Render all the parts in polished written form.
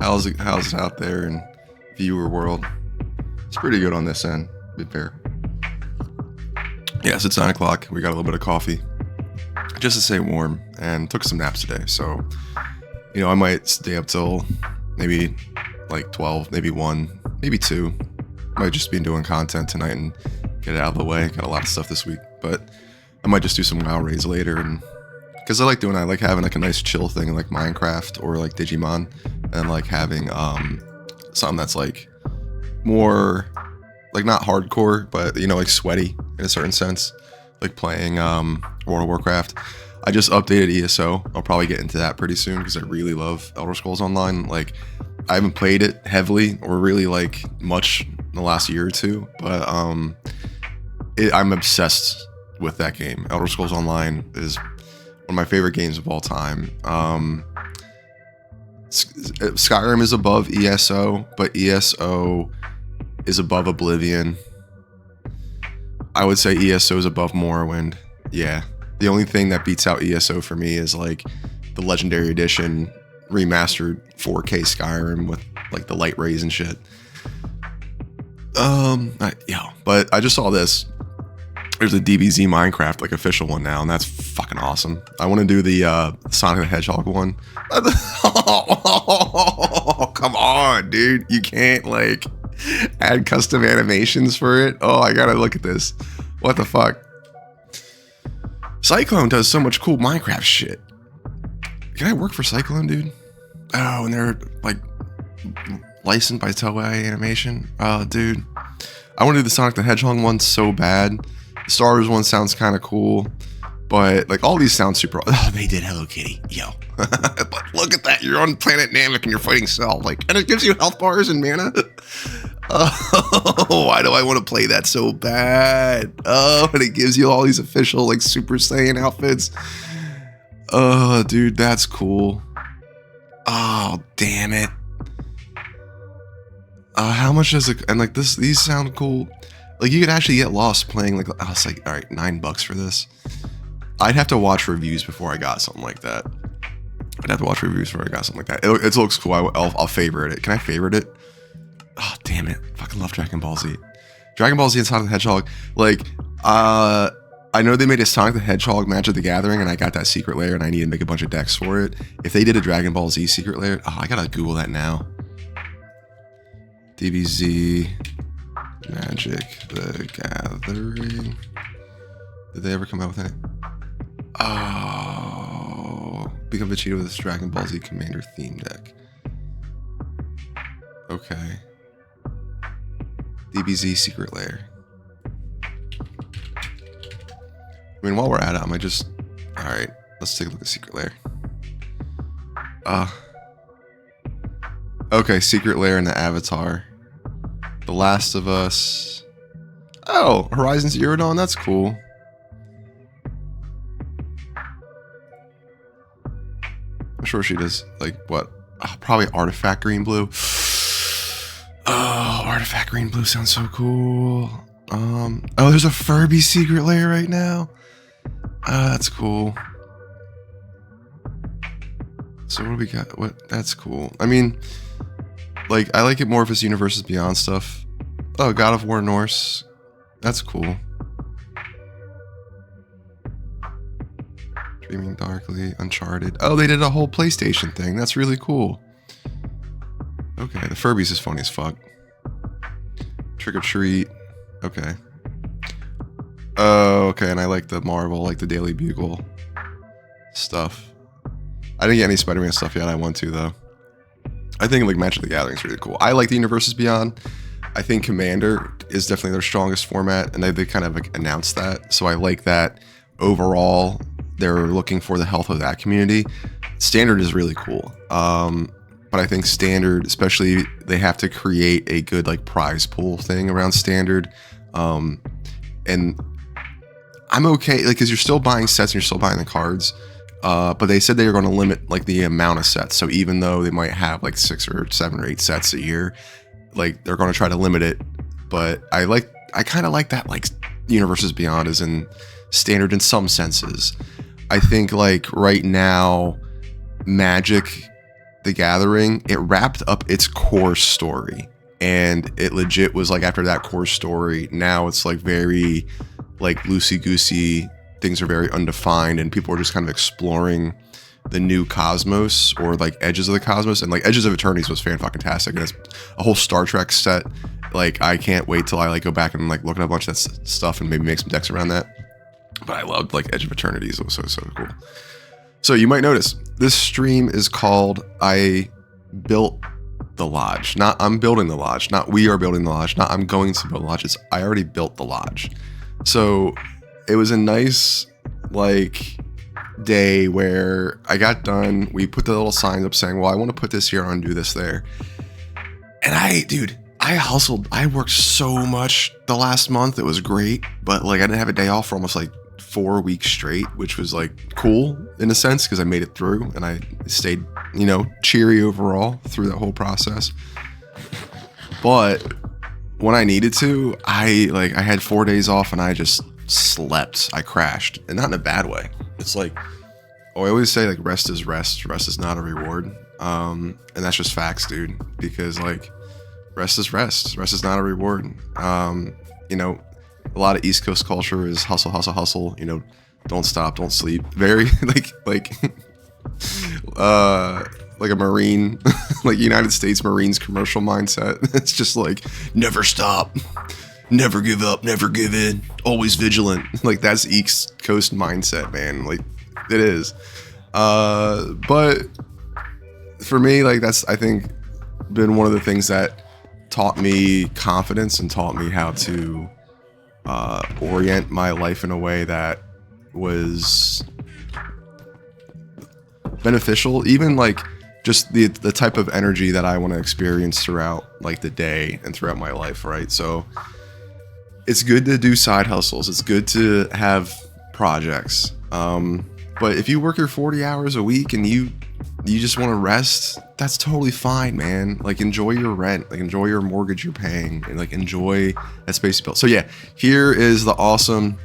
How's it out there in viewer world? It's pretty good on this end. Bit fair. Yes, it's 9 o'clock. We got a little bit of coffee just to stay warm and took some naps today. So, I might stay up till maybe like 12, maybe 1, maybe 2. Might just be doing content tonight and get it out of the way. Got a lot of stuff this week, but I might just do some WoW raids later, and because I like having like a nice chill thing like Minecraft or like Digimon, and like having something that's like more like not hardcore, but like sweaty in a certain sense, like playing World of Warcraft. I just updated ESO. I'll probably get into that pretty soon because I really love Elder Scrolls Online. Like, I haven't played it heavily or really like much in the last year or two, but I'm obsessed with that game. Elder Scrolls Online is one of my favorite games of all time. Skyrim is above ESO, but ESO is above Oblivion. I would say ESO is above Morrowind. Yeah. The only thing that beats out ESO for me is like the Legendary Edition remastered 4K Skyrim with like the light rays and shit. But I just saw this. There's a DBZ Minecraft like official one now, and that's fucking awesome. I want to do the Sonic the Hedgehog one. Oh, come on, dude. You can't like add custom animations for it. Oh, I gotta look at this. What the fuck? Cyclone does so much cool Minecraft shit. Can I work for Cyclone, dude? Oh, and they're like licensed by Toei Animation. Oh, dude. I want to do the Sonic the Hedgehog one so bad. The Star Wars one sounds kind of cool, but like all these sound super. Oh, they did Hello Kitty. Yo. Look at that. You're on Planet Namek and you're fighting Cell. Like, and it gives you health bars and mana. Oh, why do I want to play that so bad? Oh, and it gives you all these official like Super Saiyan outfits. Oh, dude, that's cool. Oh, damn it. How much does it? And like these sound cool. Like you could actually get lost playing. Like I was like, all right, $9 for this. I'd have to watch reviews before I got something like that. It looks cool. I'll favorite it. Can I favorite it? Oh, damn it. Fucking love Dragon Ball Z. Dragon Ball Z and Sonic the Hedgehog. Like, I know they made a Sonic the Hedgehog Magic the Gathering, and I got that secret layer, and I need to make a bunch of decks for it. If they did a Dragon Ball Z secret layer, I gotta Google that now. DBZ Magic the Gathering. Did they ever come out with it? Oh, become Vegeta with this Dragon Ball Z Commander theme deck. Okay. DBZ Secret Lair. I mean, while we're at it, I might just... Alright, let's take a look at Secret Lair. Okay, Secret Lair and the Avatar. The Last of Us. Oh, Horizon Zero Dawn, that's cool. I'm sure she does, like, what? Probably Artifact Green Blue. Oh, Artifact Green Blue sounds so cool. Oh, there's a Furby secret lair right now. That's cool. So what do we got? What? That's cool. I mean, like, I like it more if it's Universes Beyond stuff. Oh, God of War Norse. That's cool. Dreaming Darkly, Uncharted. Oh, they did a whole PlayStation thing. That's really cool. Okay, the Furbies is funny as fuck. Trick or Treat. Okay. Oh, okay, and I like the Marvel, like the Daily Bugle stuff. I didn't get any Spider-Man stuff yet. I want to, though. I think like Magic the Gathering is really cool. I like the Universes Beyond. I think Commander is definitely their strongest format, and they kind of like announced that. So I like that. Overall, they're looking for the health of that community. Standard is really cool. But I think Standard, especially, they have to create a good like prize pool thing around Standard. And I'm okay, like, because you're still buying sets and you're still buying the cards. But they said they were going to limit like the amount of sets. So even though they might have like 6 or 7 or 8 sets a year, like they're going to try to limit it. But I kind of like that, like Universes Beyond is in Standard in some senses. I think like right now, Magic the Gathering, it wrapped up its core story. And it legit was like, after that core story, now it's like very like loosey-goosey. Things are very undefined, and people are just kind of exploring the new cosmos, or like edges of the cosmos. And like Edges of Eternities was fan-fucking-tastic. And it's a whole Star Trek set. Like, I can't wait till I like go back and like look at a bunch of that stuff and maybe make some decks around that. But I loved like Edge of Eternities. It was so cool. So you might notice this stream is called I Built the Lodge. Not I'm building the lodge. Not we are building the lodge. Not I'm going to build the lodge. It's I already built the lodge. So it was a nice like day where I got done. We put the little signs up saying, well, I want to put this here, I want to do this there. And I hustled. I worked so much the last month. It was great. But like I didn't have a day off for almost like 4 weeks straight, which was like cool in a sense because I made it through and I stayed, you know, cheery overall through that whole process. But when I needed to, I had 4 days off and I just slept. I crashed, and not in a bad way. It's like, I always say, like, rest is rest. Rest is not a reward. And that's just facts, dude. Because like, rest is rest. Rest is not a reward. You know, a lot of East Coast culture is hustle, hustle, hustle. You know, don't stop, don't sleep. Very like a Marine, like United States Marines commercial mindset. It's just like, never stop, never give up, never give in, always vigilant. Like that's East Coast mindset, man. Like it is. But for me, like that's, I think, been one of the things that taught me confidence and taught me how to orient my life in a way that was beneficial, even like just the type of energy that I want to experience throughout like the day and throughout my life, right? So it's good to do side hustles. It's good to have projects. But if you work your 40 hours a week and you just want to rest, that's totally fine, man. Like enjoy your rent, like enjoy your mortgage you're paying, and like enjoy that space you built. So yeah, here is the awesome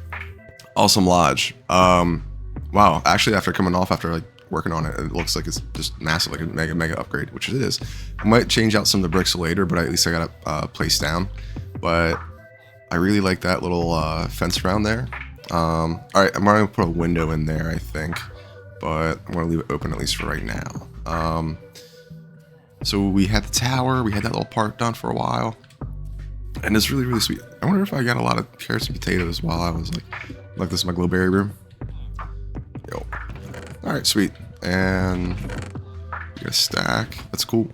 lodge. Wow, actually after coming off, after like working on it, it looks like it's just massive, like a mega upgrade, which it is. I might change out some of the bricks later, but at least I got it placed down. But I really like that little fence around there. All right, I'm gonna put a window in there, I think, but I'm gonna leave it open at least for right now. So we had the tower, we had that little park done for a while, and it's really, really sweet. I wonder if I got a lot of carrots and potatoes while I was like this is my glowberry room. Yo. All right, sweet. And we got a stack. That's cool.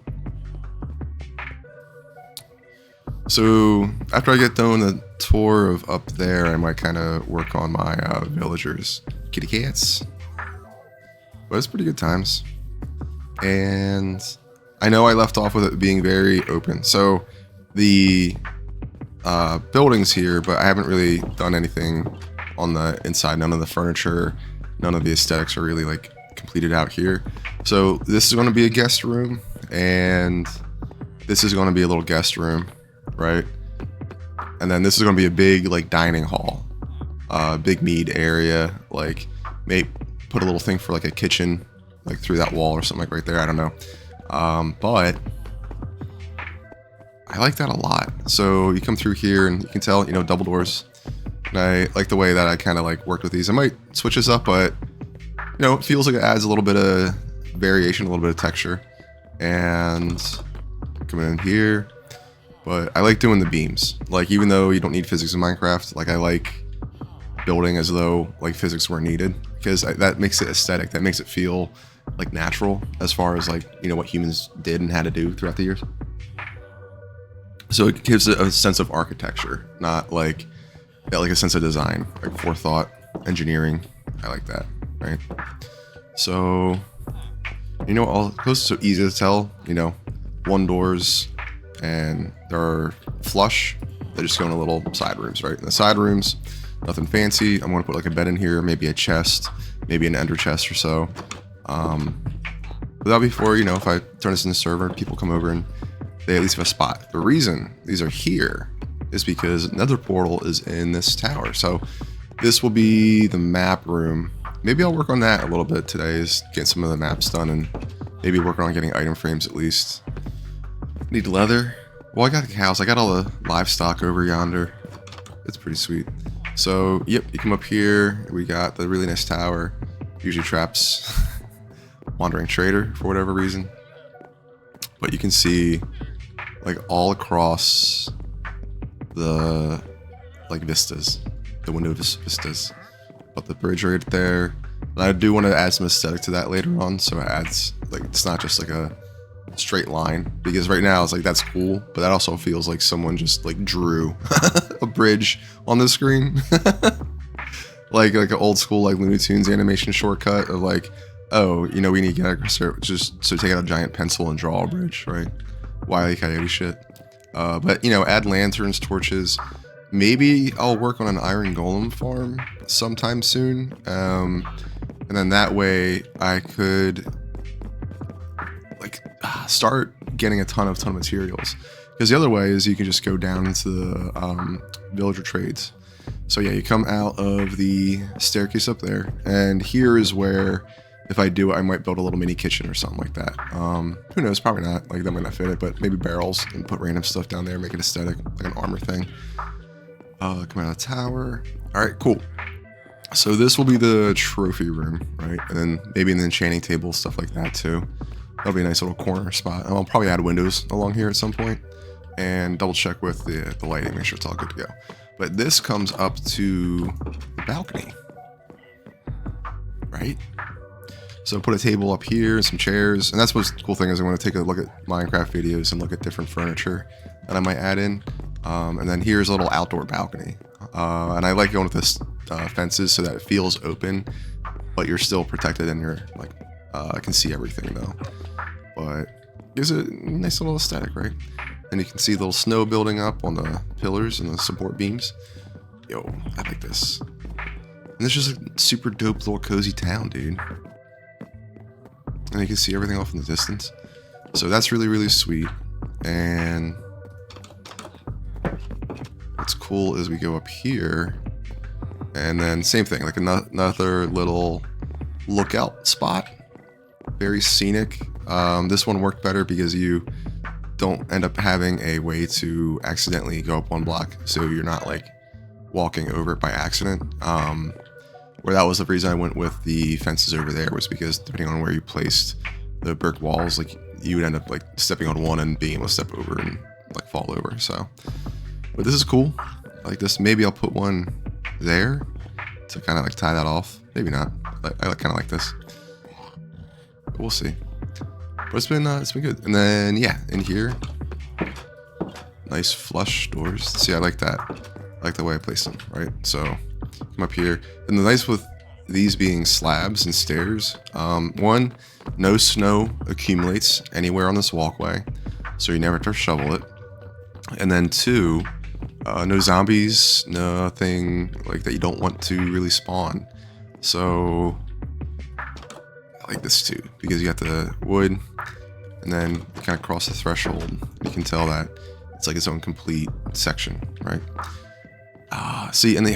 So after I get done the tour of up there, I might kind of work on my villagers, kitty cats. But it's pretty good times. And I know I left off with it being very open. So the buildings here, but I haven't really done anything on the inside. None of the furniture, none of the aesthetics are really like completed out here. So this is going to be a guest room, and this is going to be a little guest room, right? And then this is going to be a big like dining hall, big mead area. Like maybe put a little thing for like a kitchen, like through that wall or something like right there. I don't know. But I like that a lot. So you come through here and you can tell, you know, double doors. And I like the way that I kind of like worked with these. I might switch this up, but you know, it feels like it adds a little bit of variation, a little bit of texture. And coming in here, but I like doing the beams. Like even though you don't need physics in Minecraft, like I like building as though like physics were needed, because that makes it aesthetic. That makes it feel like natural as far as like, you know, what humans did and had to do throughout the years. So it gives it a sense of architecture, not like a sense of design, like forethought, engineering. I like that, right? So, you know, all those are so easy to tell, you know, one doors, and they're flush. They just go in a little side rooms, right? In the side rooms, nothing fancy. I'm going to put like a bed in here, maybe a chest, maybe an ender chest or so. But that'll be for, you know, if I turn this into a server, people come over and they at least have a spot. The reason these are here is because another portal is in this tower. So this will be the map room. Maybe I'll work on that a little bit today, is get some of the maps done and Maybe working on getting item frames at least. Need leather. Well, I got the cows. I got all the livestock over yonder. It's pretty sweet. So, yep, you come up here. We got the really nice tower. Usually traps wandering trader for whatever reason. But you can see, like, all across the, like, vistas. The window vistas. But the bridge right there. And I do want to add some aesthetic to that later on. So it adds, like, it's not just like a straight line, because right now it's like that's cool, but that also feels like someone just like drew a bridge on the screen. like an old school like Looney Tunes animation shortcut of like, oh, you know, we need to get just so take out a giant pencil and draw a bridge, right? Wile E. Coyote shit. But you know, add lanterns, torches. Maybe I'll work on an iron golem farm sometime soon, and then that way I could like start getting a ton of materials, because the other way is you can just go down into the villager trades. So yeah, you come out of the staircase up there, and here is where if I do it, I might build a little mini kitchen or something like that. Who knows, probably not, like that might not fit it, but maybe barrels and put random stuff down there, make it aesthetic, like an armor thing. Come out of the tower. All right, cool. So this will be the trophy room, right? And then maybe an enchanting table, stuff like that too. That'll be a nice little corner spot. And I'll probably add windows along here at some point and double check with the lighting, make sure it's all good to go. But this comes up to the balcony, right? So put a table up here, some chairs, and that's what's the cool thing is I want to take a look at Minecraft videos and look at different furniture that I might add in. And then here's a little outdoor balcony. And I like going with this fences so that it feels open, but you're still protected and you're like, I can see everything though. But gives it a nice little aesthetic, right? And you can see a little snow building up on the pillars and the support beams. Yo, I like this. And this is just a super dope little cozy town, dude. And you can see everything off in the distance. So that's really, really sweet. And what's cool is we go up here and then same thing, like another little lookout spot. Very scenic. This one worked better because you don't end up having a way to accidentally go up one block, so you're not like walking over it by accident. Where that was the reason I went with the fences over there, was because depending on where you placed the brick walls, like you would end up like stepping on one and being able to step over and like fall over. So, but this is cool. I like this. Maybe I'll put one there to kind of like tie that off. Maybe not. I kind of like this. But we'll see. But it's been good. And then yeah, in here, nice flush doors. See, I like that. I like the way I place them. Right. So come up here, and the nice with these being slabs and stairs. One, no snow accumulates anywhere on this walkway, so you never have to shovel it. And then two, no zombies, nothing like that you don't want to really spawn. So I like this too, because you got the wood, and then you kind of cross the threshold. You can tell that it's like its own complete section, right? See, and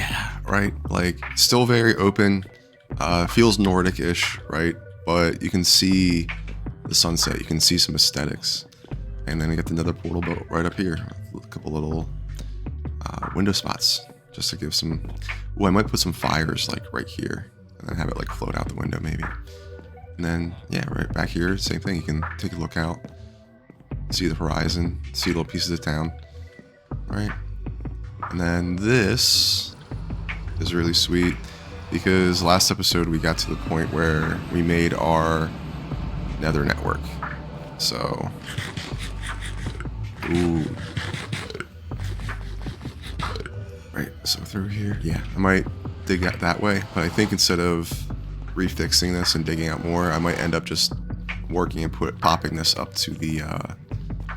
right, like still very open, feels Nordic-ish, right? But you can see the sunset, you can see some aesthetics. And then you got another portal built right up here, a couple little window spots, just to give some, oh, I might put some fires like right here, and then have it like float out the window maybe. And then, yeah, right back here, same thing, you can take a look out, see the horizon, see little pieces of town, right? And then this is really sweet, because last episode we got to the point where we made our nether network. So, ooh. Right, so through here, yeah, I might dig out that way, but I think instead of refixing this and digging out more, I might end up just working and popping this up to the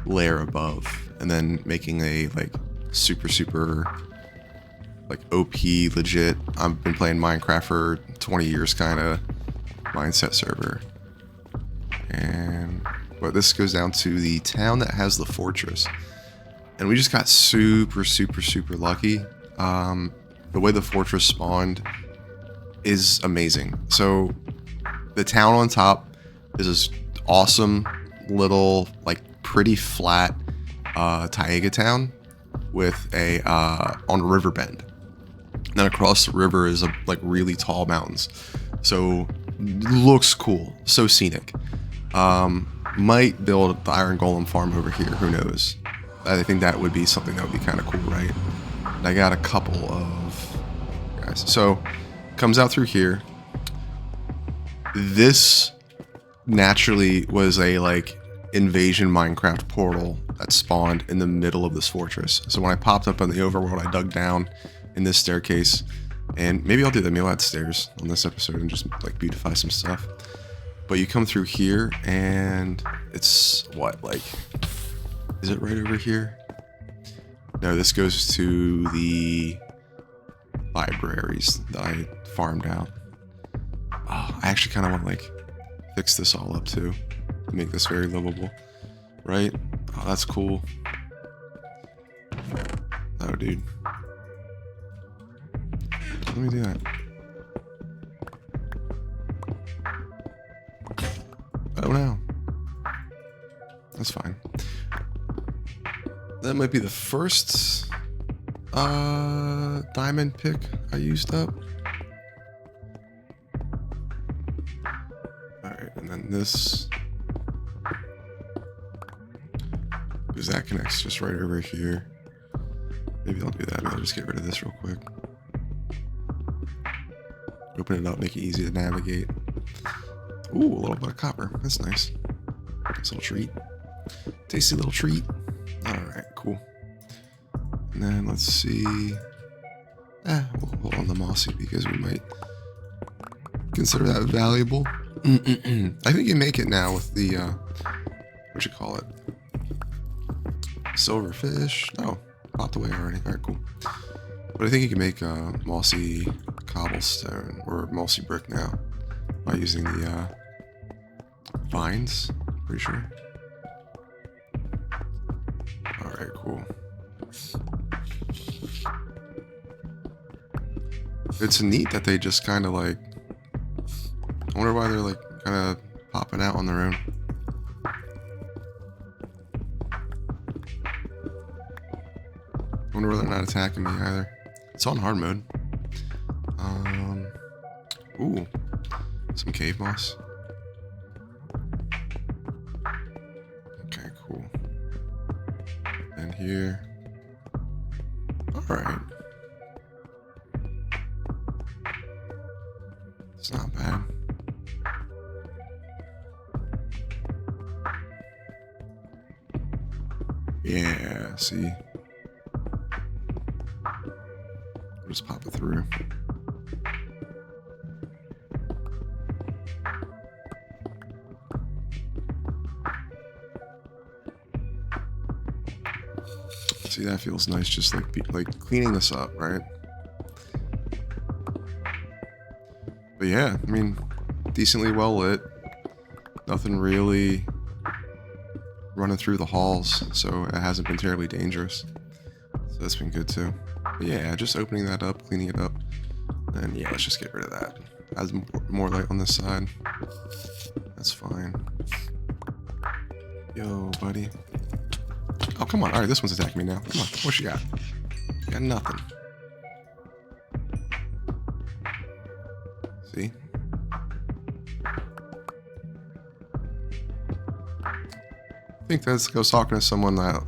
layer above, and then making a like super like OP legit, I've been playing Minecraft for 20 years kind of mindset server. And but this goes down to the town that has the fortress, and we just got super lucky. The way the fortress spawned is amazing. So the town on top is this awesome little, like, pretty flat Taiga town with a on a river bend. And then across the river is like really tall mountains. So looks cool, so scenic. Might build the Iron Golem farm over here, who knows. I think that would be something that would be kind of cool, right? And I got a couple of guys. So comes out through here. This naturally was a like invasion Minecraft portal that spawned in the middle of this fortress. So when I popped up on the overworld, I dug down in this staircase, and maybe I'll do the Meal stairs on this episode and just like beautify some stuff. But you come through here and it's what, like, is it right over here? No, this goes to the libraries that I farmed out. Oh, I actually kind of want to like fix this all up too, to make this very livable, right? Oh, that's cool. Oh, dude. Let me do that. Oh no. That's fine. That might be the first diamond pick I used up. Alright, and then this, because that connects just right over here. Maybe I'll do that. Maybe I'll just get rid of this real quick. Open it up, make it easy to navigate. Ooh, a little bit of copper. That's nice. Nice little treat. Tasty little treat. Alright, cool. And then let's see. We'll hold on the mossy because we might consider that valuable. I think you make it now with the, what you call it? Silverfish? No, popped away already. Alright, cool. But I think you can make mossy cobblestone or mossy brick now by using the vines, pretty sure. Alright, cool. It's neat that they just kind of like, I wonder why they're like kind of popping out on their own. I wonder why they're not attacking me either. It's on hard mode. Ooh, some cave moss. Okay, cool. And here. Alright. It's not bad. Yeah, see. Just pop it through. See, that feels nice, just like cleaning this up, right? But yeah, I mean, decently well lit. Nothing really running through the halls, so it hasn't been terribly dangerous. So that's been good too. But yeah, just opening that up, cleaning it up, and yeah, let's just get rid of that. Adds more light on this side. That's fine. Yo, buddy. Oh, come on. All right, this one's attacking me now. Come on. What you got? You got nothing. See? I think that's, I was talking to someone that,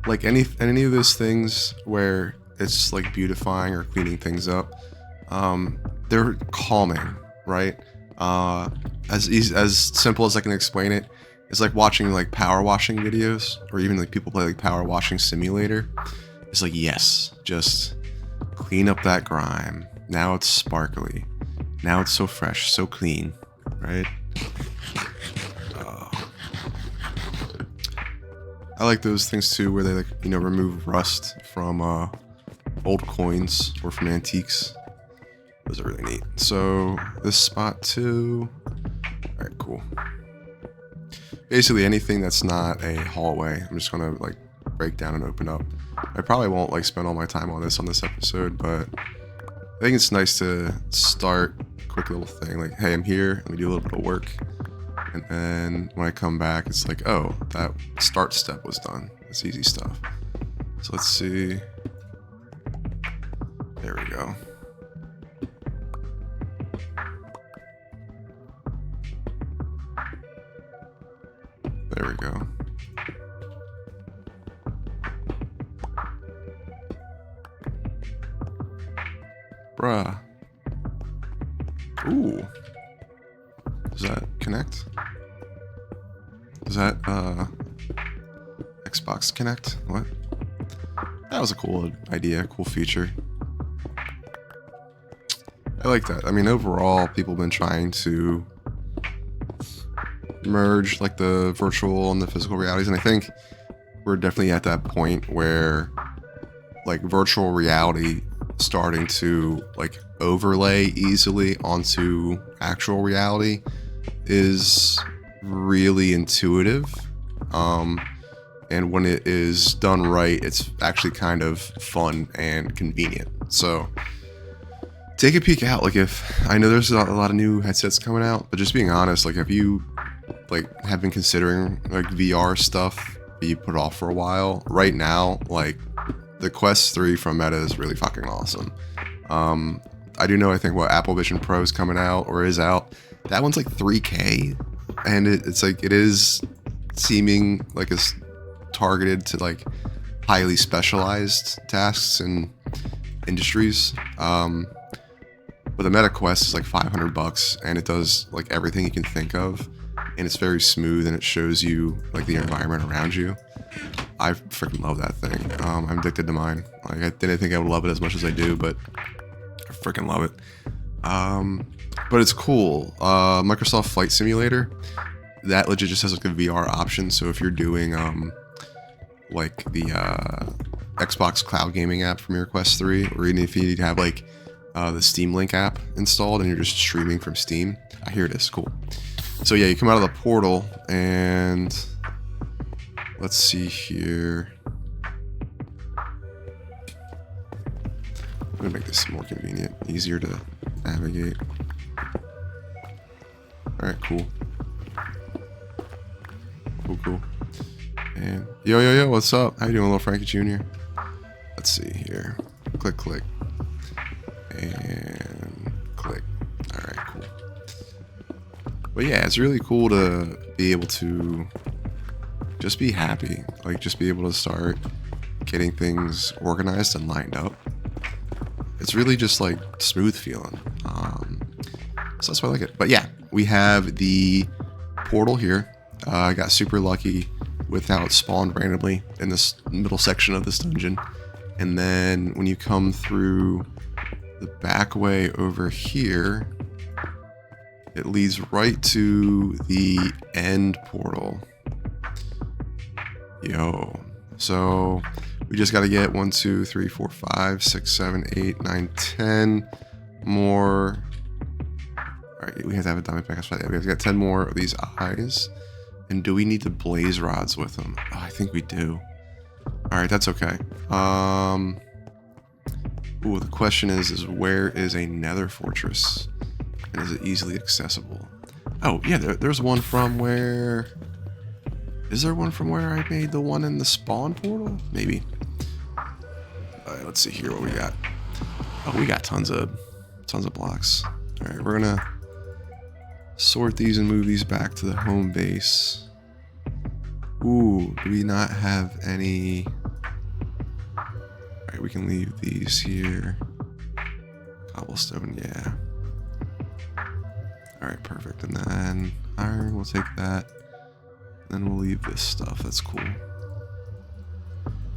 like any of those things where it's like beautifying or cleaning things up, they're calming, right? As simple as I can explain it, it's like watching like power washing videos, or even like people play like power washing simulator. It's like, yes, just clean up that grime. Now it's sparkly. Now it's so fresh, so clean, right? I like those things too, where they like, you know, remove rust from old coins or from antiques. Those are really neat. So this spot too. All right, cool. Basically anything that's not a hallway, I'm just gonna like break down and open up. I probably won't like spend all my time on this episode, but I think it's nice to start a quick little thing like, hey, I'm here, let me do a little bit of work. And then when I come back, it's like, oh, that start step was done. It's easy stuff. So let's see. There we go. There we go. Bruh. Ooh. Does that connect? Does that, Xbox Connect? What? That was a cool idea, cool feature. I like that. I mean, overall, people have been trying to merge like the virtual and the physical realities, and I think we're definitely at that point where like virtual reality starting to like overlay easily onto actual reality is really intuitive, and when it is done right, it's actually kind of fun and convenient. So take a peek out. Like, if I know there's a lot of new headsets coming out, but just being honest, like if you like have been considering like VR stuff but you put off for a while, right now like the Quest 3 from Meta is really fucking awesome. I do know, I think what Apple Vision Pro is coming out or is out, that one's like 3K, and it's like, it is seeming like it's targeted to like highly specialized tasks and industries. But the Meta Quest is like $500 and it does like everything you can think of, and it's very smooth and it shows you like the environment around you. I freaking love that thing. I'm addicted to mine. Like, I didn't think I would love it as much as I do, but I freaking love it. But it's cool. Microsoft Flight Simulator, that legit just has like a VR option. So if you're doing like the Xbox Cloud Gaming app from your Quest 3, or even if you have like the Steam Link app installed and you're just streaming from Steam. Here it is, cool. So yeah, you come out of the portal and let's see here. I'm gonna make this more convenient, easier to navigate. All right, cool. Cool. And yo, what's up? How you doing, little Frankie Jr.? Let's see here. Click. And click. All right, cool. But yeah, it's really cool to be able to just be happy. Like, just be able to start getting things organized and lined up. It's really just like smooth feeling. So that's why I like it. But yeah, we have the portal here. I got super lucky with how it spawned randomly in this middle section of this dungeon. And then when you come through the back way over here, it leads right to the end portal. Yo. So we just got to get 1, 2, 3, 4, 5, 6, 7, 8, 9, 10 more. All right, we have to have a diamond pack. We have to get 10 more of these eyes. And do we need the blaze rods with them? Oh, I think we do. All right, that's okay. Ooh, the question is where is a nether fortress? And is it easily accessible? Oh, yeah, there's one from where... Is there one from where I made the one in the spawn portal? Maybe. All right, let's see here what we got. Oh, we got tons of blocks. All right, we're gonna sort these and move these back to the home base. Ooh, do we not have any... Alright, we can leave these here. Cobblestone, yeah. Alright, perfect. And then iron, we'll take that. Then we'll leave this stuff, that's cool.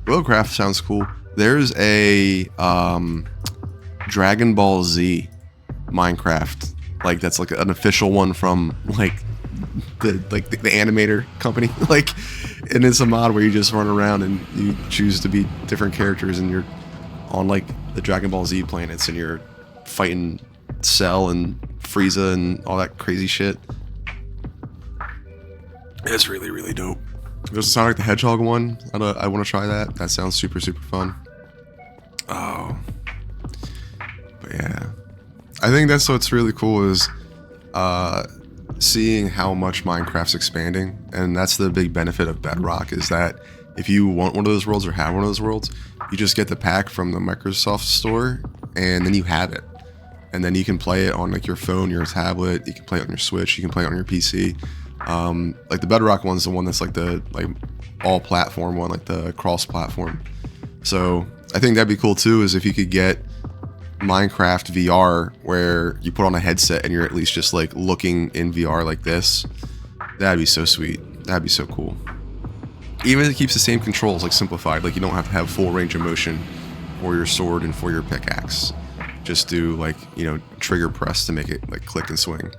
Willowcraft sounds cool. There's a Dragon Ball Z Minecraft. Like, that's like an official one from like the animator company. Like, and it's a mod where you just run around and you choose to be different characters and you're on like the Dragon Ball Z planets and you're fighting Cell and Frieza and all that crazy shit. It's really, really dope. There's a Sonic the Hedgehog one. I want to try that. That sounds super, super fun. Oh. But Yeah. I think that's what's really cool is seeing how much Minecraft's expanding. And that's the big benefit of Bedrock is that if you want one of those worlds or have one of those worlds, you just get the pack from the Microsoft store and then you have it. And then you can play it on like your phone, your tablet, you can play it on your Switch, you can play it on your PC. Like the Bedrock one's the one that's like the all platform one, like the cross platform. So I think that'd be cool too, is if you could get Minecraft VR where you put on a headset and you're at least just like looking in VR like this. That'd be so sweet. That'd be so cool. Even if it keeps the same controls, like simplified, like you don't have to have full range of motion for your sword and for your pickaxe. Just do like, you know, trigger press to make it like click and swing.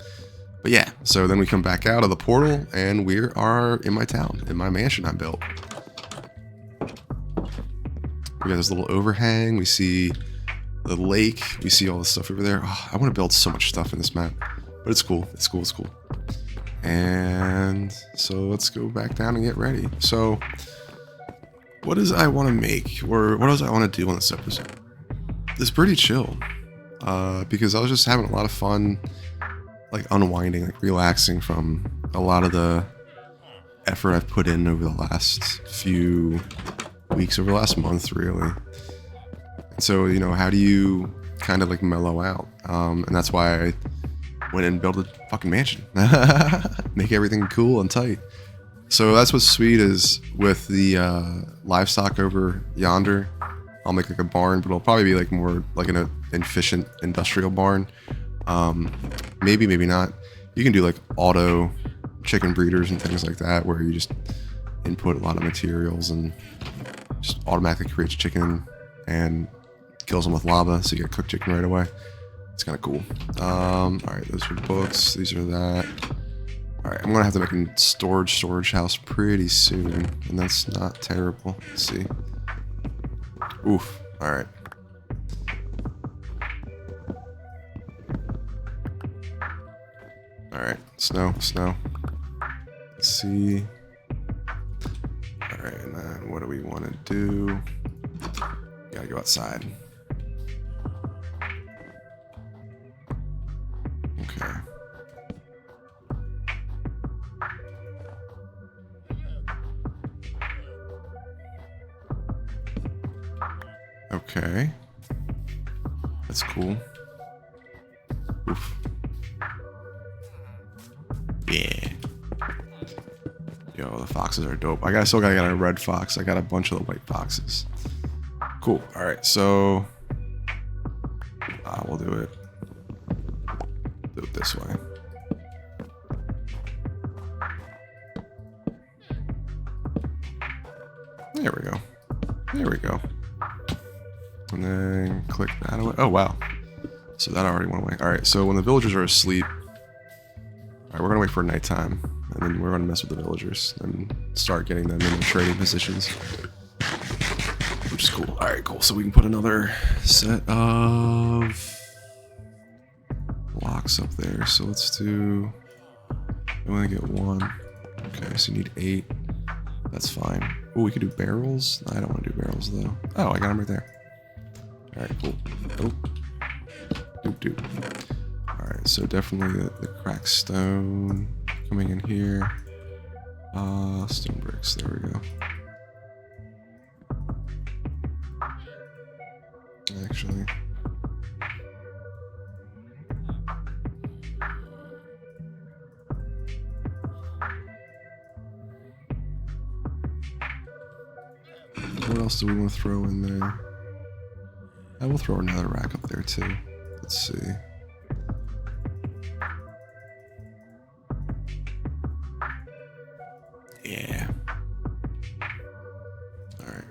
But yeah, so then we come back out of the portal and we are in my town, in my mansion I built. We got this little overhang. We see the lake. We see all this stuff over there. Oh, I want to build so much stuff in this map, but it's cool. It's cool. It's cool. And so let's go back down and get ready. So what does I want to make, or what does I want to do on this episode? It's pretty chill, because I was just having a lot of fun, like unwinding, like relaxing from a lot of the effort I've put in over the last few weeks, over the last month, really. And so, you know, how do you kind of like mellow out? And that's why I went and built a fucking mansion. Make everything cool and tight. So that's what's sweet is with the livestock over yonder, I'll make like a barn, but it'll probably be like more like an efficient industrial barn. Maybe, maybe not. You can do like auto chicken breeders and things like that, where you just input a lot of materials and just automatically creates chicken and kills them with lava, so you get cooked chicken right away. It's kind of cool. All right, those are books. These are that. All right, I'm gonna have to make a storage house pretty soon, and that's not terrible. Let's see. Oof. All right. All right. Snow. Let's see. All right, and then what do we want to do? Gotta go outside. Okay. Okay. That's cool. Oof. Yeah. Yo, the foxes are dope. I still got a red fox. I got a bunch of the white foxes. Cool. All right, so we'll do it this way. There we go. There we go. And then click that away. Oh, wow. So that already went away. All right, so when the villagers are asleep, all right, we're gonna wait for nighttime, and then we're gonna mess with the villagers and start getting them in trading positions, which is cool. All right, cool. So we can put another set of blocks up there. So let's do. We only get one. Okay, so you need 8. That's fine. Oh, we could do barrels. I don't want to do barrels though. Oh, I got them right there. All right, cool. Oh. Doop. Alright, so definitely the cracked stone coming in here. Stone bricks, there we go. Actually. What else do we want to throw in there? I will throw another rack up there too. Let's see. Yeah. Alright,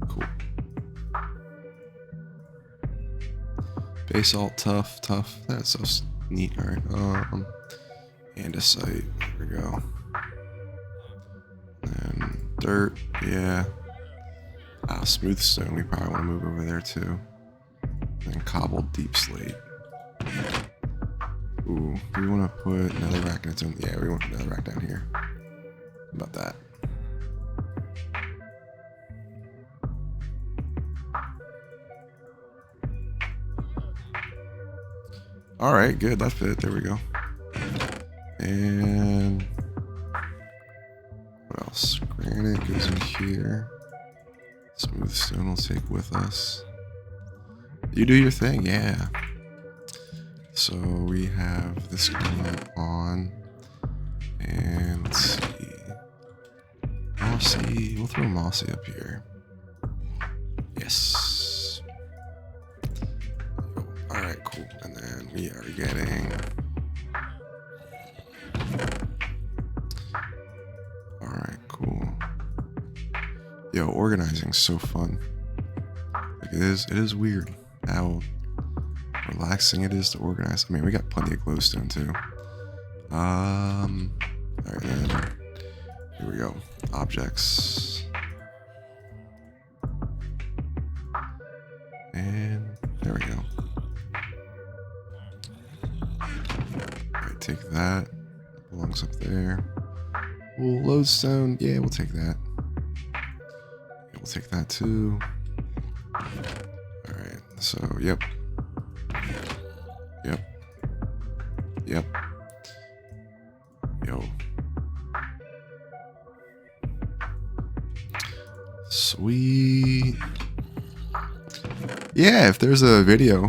cool. Basalt, tough. That's so neat. Alright, andesite. There we go. And dirt, yeah. Smooth stone, we probably want to move over there too. And cobbled deep slate. Ooh, do we want to put another rack in its own? Yeah, we want another rack down here. How about that? All right, good. That fit. There we go. And what else? Granite goes in here. Smooth stone we'll take with us. You do your thing, yeah. So we have this going on. And let's see. Mossy. We'll throw Mossy up here. Yes. Alright, cool. And then we are getting. Alright, cool. Yo, organizing's so fun. Like it is weird how relaxing it is to organize. I mean, we got plenty of glowstone too. Alright, then here we go. Objects. And there we go. Alright, take that. Belongs up there. We'll lodestone. Yeah, we'll take that. Yeah, we'll take that too. Alright, so yep. Yep. Yep. Yo. Sweet. Yeah, if there's a video,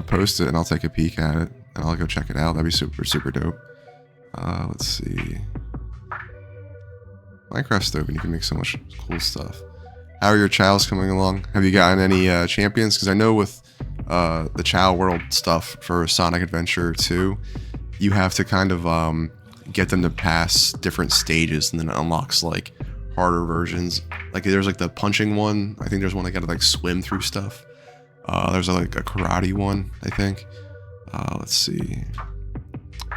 post it and I'll take a peek at it and I'll go check it out. That'd be super, super dope. Let's see. Minecraft stove, and you can make so much cool stuff. How are your chows coming along? Have you gotten any champions? Because I know with the Chow World stuff for Sonic Adventure 2, you have to kind of get them to pass different stages, and then it unlocks like harder versions. Like there's like the punching one. I think there's one that got to like swim through stuff. There's like a karate one, I think. Let's see.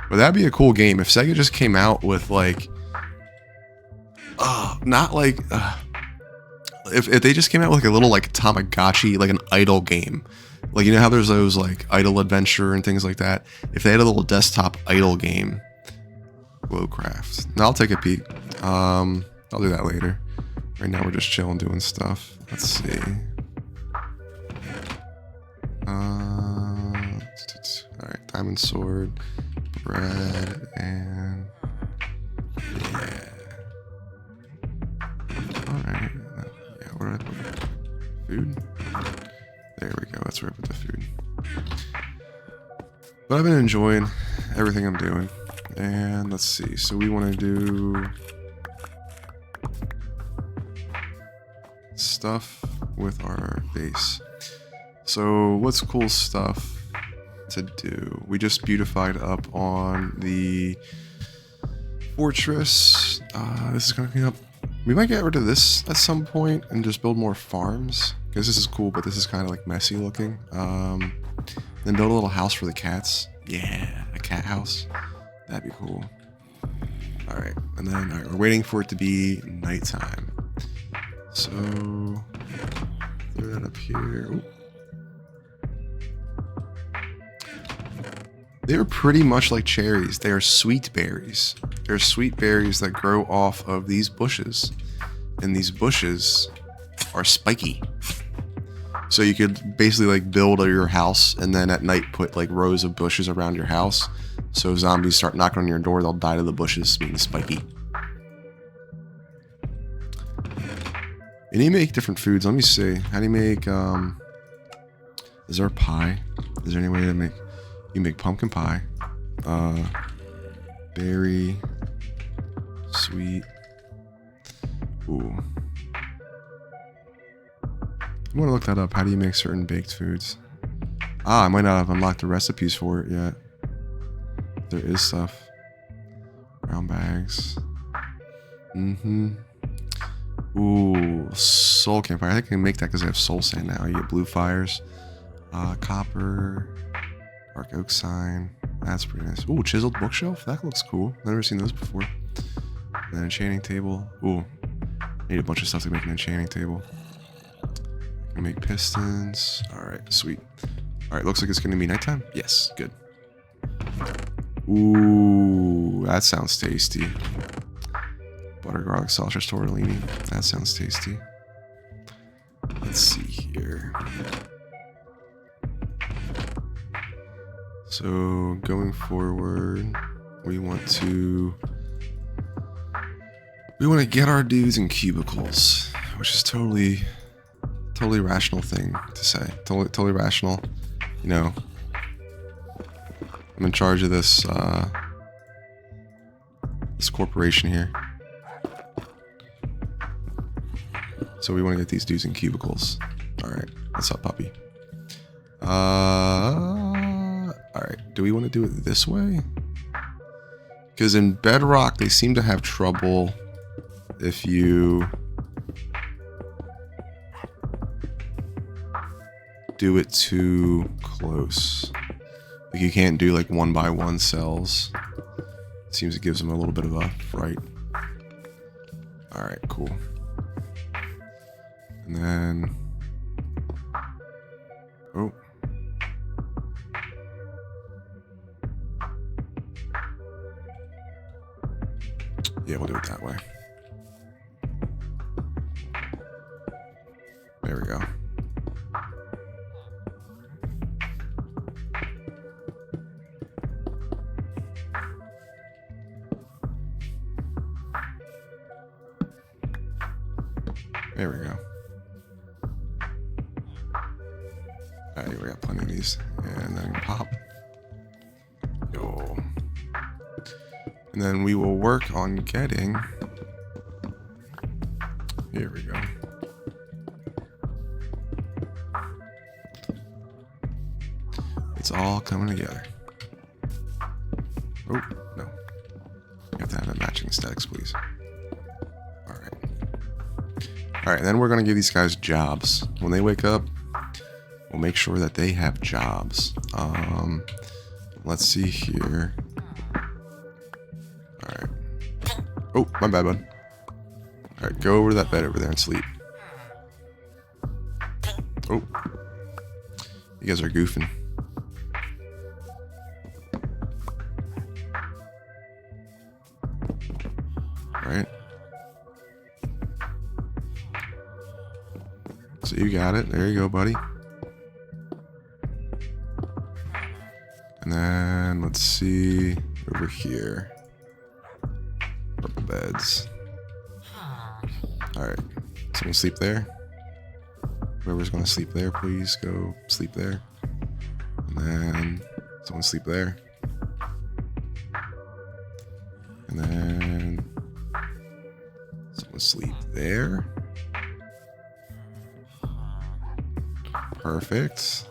But that'd be a cool game if Sega just came out with like, not like, if they just came out with like a little like Tamagotchi, like an idle game. Like, you know how there's those like idle adventure and things like that? If they had a little desktop idle game. Glowcraft. Now I'll take a peek. I'll do that later. Right now we're just chilling doing stuff. Let's see. Alright, diamond sword, bread, and yeah. Alright. Yeah, where did I put it? Food? There we go, that's where I put the food. But I've been enjoying everything I'm doing. And let's see, so we want to do stuff with our base. So what's cool stuff to do? We just beautified up on the fortress. This is gonna clean up. We might get rid of this at some point and just build more farms, because this is cool, but this is kind of like messy looking. Then build a little house for the cats. Yeah, a cat house. That'd be cool. Alright, and then we're waiting for it to be nighttime. So throw that up here. Ooh. They're pretty much like cherries. They are sweet berries. They're sweet berries that grow off of these bushes. And these bushes are spiky. So you could basically like build your house and then at night put like rows of bushes around your house. So if zombies start knocking on your door, they'll die to the bushes being spiky. And you make different foods. Let me see. How do you make, is there a pie? Is there any way to make, you make pumpkin pie. Berry. Sweet. Ooh. I want to look that up. How do you make certain baked foods? I might not have unlocked the recipes for it yet. There is stuff. Brown bags. Ooh, soul campfire. I think I can make that because I have soul sand now. You get blue fires. Copper. Dark oak sign. That's pretty nice. Ooh, chiseled bookshelf. That looks cool. I've never seen those before. And an enchanting table. Ooh. I need a bunch of stuff to make an enchanting table. I can make pistons. Alright, sweet. Alright, looks like it's going to be nighttime. Yes, good. Ooh, that sounds tasty. Butter garlic sausage tortellini. That sounds tasty. Let's see here. So going forward, we want to get our dudes in cubicles, which is totally rational thing to say. Totally rational. You know, I'm in charge of this this corporation here. So we want to get these dudes in cubicles. All right, what's up, puppy? All right, do we want to do it this way? Because in Bedrock, they seem to have trouble if you do it too close. Like you can't do like 1-by-1 cells. It seems it gives them a little bit of a fright. All right, cool. And then, oh. Yeah, we'll do it that way. There we go. There we go. Alright, we got plenty of these. And then pop. Yo. And then we will work on getting... Here we go. It's all coming together. Oh, no. You have to have a matching stacks, please. Alright. Alright, then we're going to give these guys jobs. When they wake up, we'll make sure that they have jobs. Let's see here. Alright. Oh, my bad, bud. Alright, go over to that bed over there and sleep. Oh. You guys are goofing. Alright. So you got it. There you go, buddy. And then let's see over here. Purple beds. Alright. Someone sleep there. Whoever's gonna sleep there, please go sleep there. And then someone sleep there. And then someone sleep there. Perfect.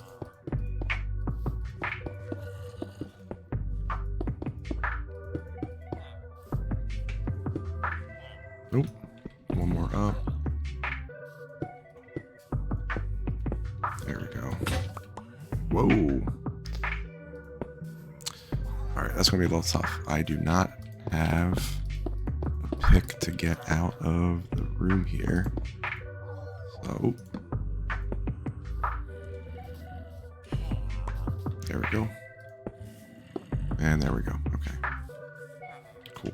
Nope. One more up. There we go. Whoa. Alright, that's going to be a little tough. I do not have a pick to get out of the room here. So... there we go. And there we go. Okay. Cool.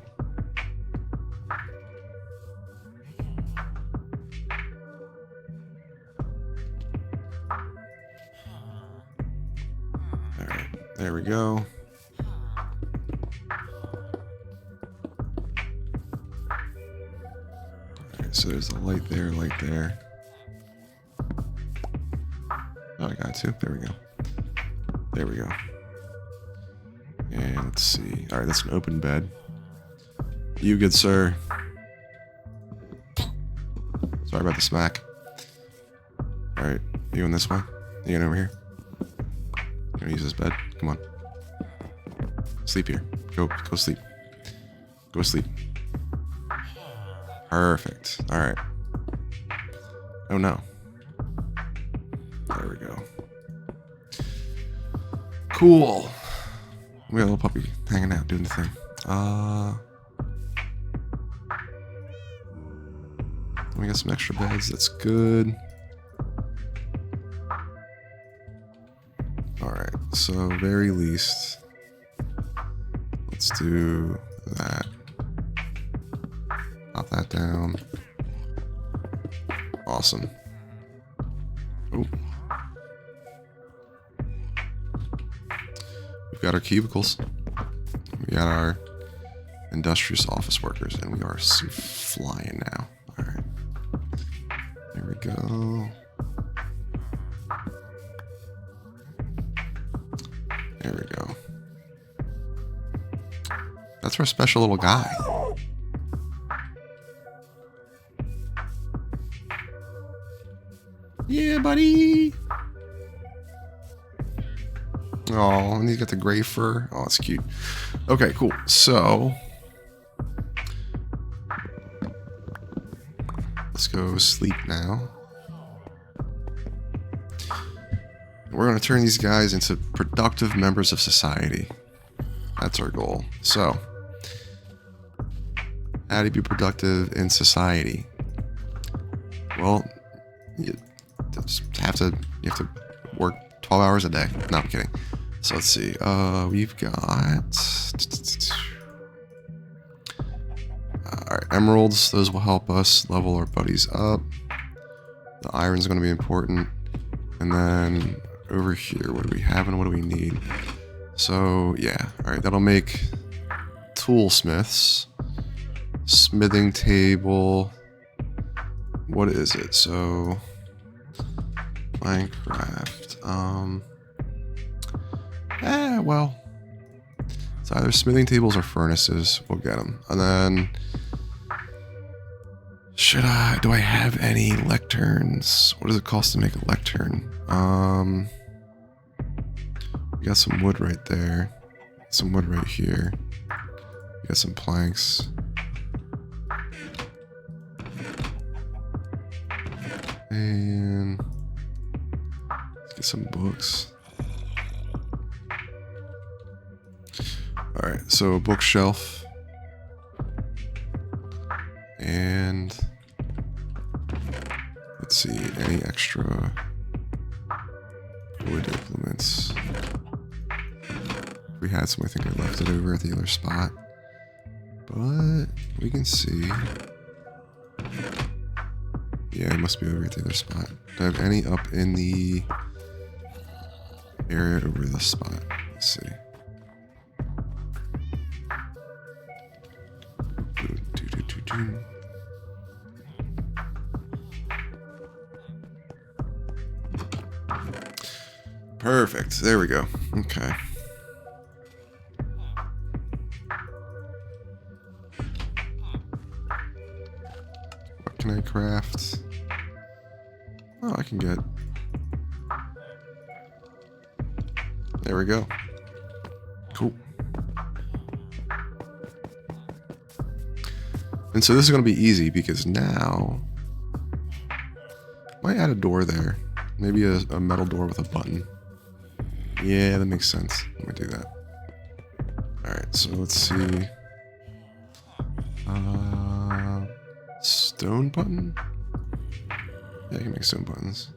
Alright. There we go. Alright, so there's a light there, light there. Oh, I got two. There we go. There we go. And let's see. Alright, that's an open bed. You good, sir. Sorry about the smack. Alright, you going this way? You going over here? You gonna use this bed? Come on. Sleep here. Go sleep. Go sleep. Perfect. Alright. Oh no. There we go. Cool. We got a little puppy hanging out, doing the thing. We got some extra beds. That's good. Alright, so very least, let's do that. Pop that down. Awesome. Oh. We've got our cubicles. We got our industrious office workers, and we are flying now. All right. There we go. There we go. That's our special little guy. Yeah, buddy. Oh, and he's got the gray fur. Oh, that's cute. Okay, cool. So let's go sleep now. We're going to turn these guys into productive members of society. That's our goal. So, how do you be productive in society? Well, you have to work 12 hours a day. No, I'm kidding. So let's see. We've got all right, emeralds. Those will help us level our buddies up. The iron's going to be important. And then over here, what do we have and what do we need? So yeah, all right, that'll make toolsmiths, smithing table. What is it? So Minecraft. Well, it's either smithing tables or furnaces. We'll get them. And then do I have any lecterns? What does it cost to make a lectern? We got some wood right there. Some wood right here. We got some planks. And let's get some books. Alright, so a bookshelf. And let's see, any extra wood implements. We had some, I think I left it over at the other spot. But we can see. Yeah, it must be over at the other spot. Do I have any up in the area over this spot? Let's see. Perfect. There we go. Okay. What can I craft? Oh, I can get... There we go. Cool. And so this is going to be easy because now... Might add a door there. Maybe a metal door with a button. Yeah, that makes sense. Let me do that. Alright, so let's see. Stone button? Yeah, I can make stone buttons.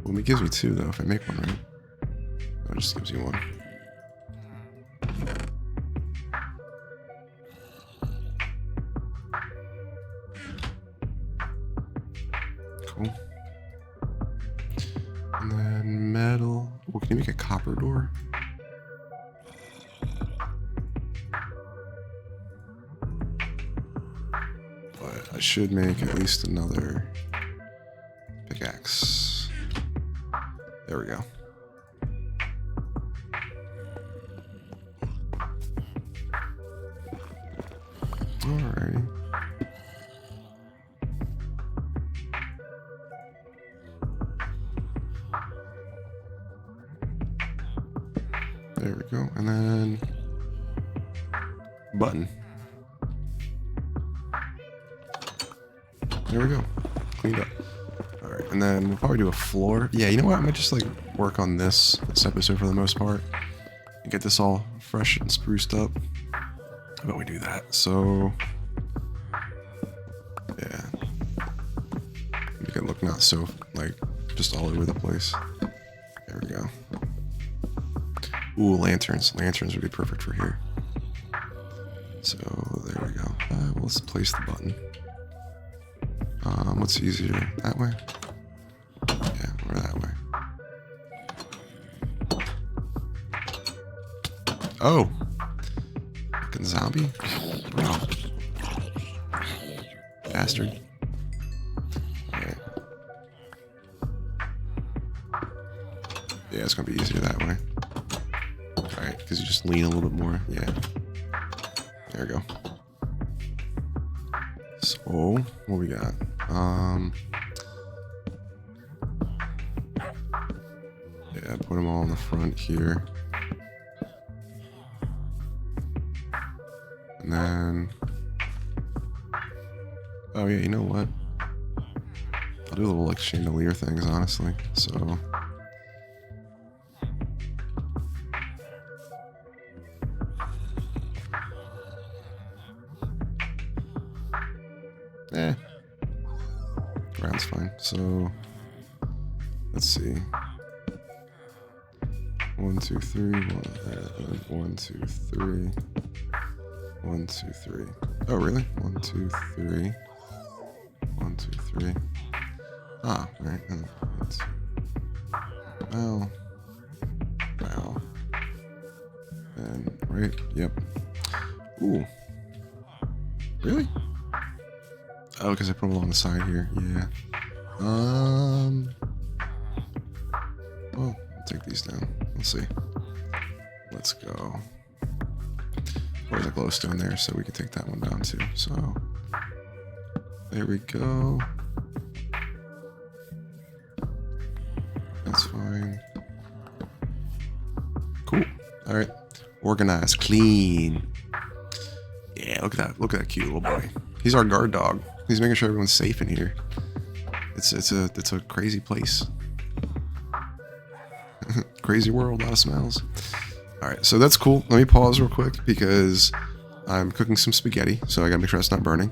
Well, it gives me two, though, if I make one, right? Oh, it just gives you one. Cool. And then metal. Oh, can you make a copper door? But I should make at least another pickaxe. There we go. Alrighty. There we go. And then button. There we go. Cleaned up. Alright, and then we'll probably do a floor. Yeah, you know what? I might just like work on this episode for the most part. And get this all fresh and spruced up. How about we do that? So yeah. Make it look not so like just all over the place. There we go. Ooh, lanterns. Lanterns would be perfect for here. So there we go. Well, let's place the button. What's easier? That way? Yeah, or that way. Oh. Fucking zombie? Bro. Bastard. Alright. Yeah, it's gonna be easier that way. Alright, because you just lean a little bit more. Yeah. There we go. So, what we got? Yeah, put them all in the front here. And then... Oh yeah, you know what? I'll do little like chandelier things, honestly. So... Ground's fine. So... Let's see. 1, 2, 3. 1, 2, 3. 1, 2, 3. Oh, really? 1, 2, 3. 1, 2, 3. Ah, right. 1, 2. Well. Well. And right. Yep. Ooh. Really? Oh, because I put them along the side here. Yeah. Well, I'll take these down. Let's see. Let's go. There's a glowstone there, so we can take that one down too. So there we go. That's fine. Cool. All right. Organized, clean. Yeah, look at that. Look at that cute little boy. He's our guard dog. He's making sure everyone's safe in here. It's a crazy place. Crazy world, a lot of smells. All right, so that's cool. Let me pause real quick because I'm cooking some spaghetti, so I gotta make sure it's not burning.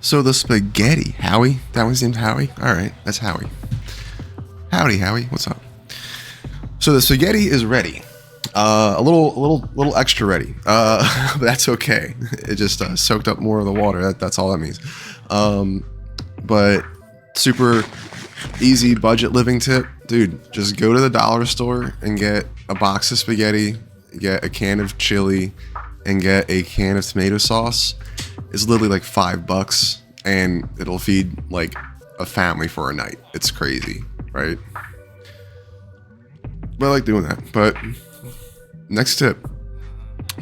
So the spaghetti, Howie. That one's named Howie. All right, that's Howie. Howdy, Howie. What's up? So the spaghetti is ready. A little extra ready. But that's okay. It just soaked up more of the water. That's all that means. But super easy budget living tip, dude. Just go to the dollar store and get a box of spaghetti, get a can of chili, and get a can of tomato sauce. It's literally like $5, and it'll feed like a family for a night. It's crazy, right? But I like doing that. But next tip,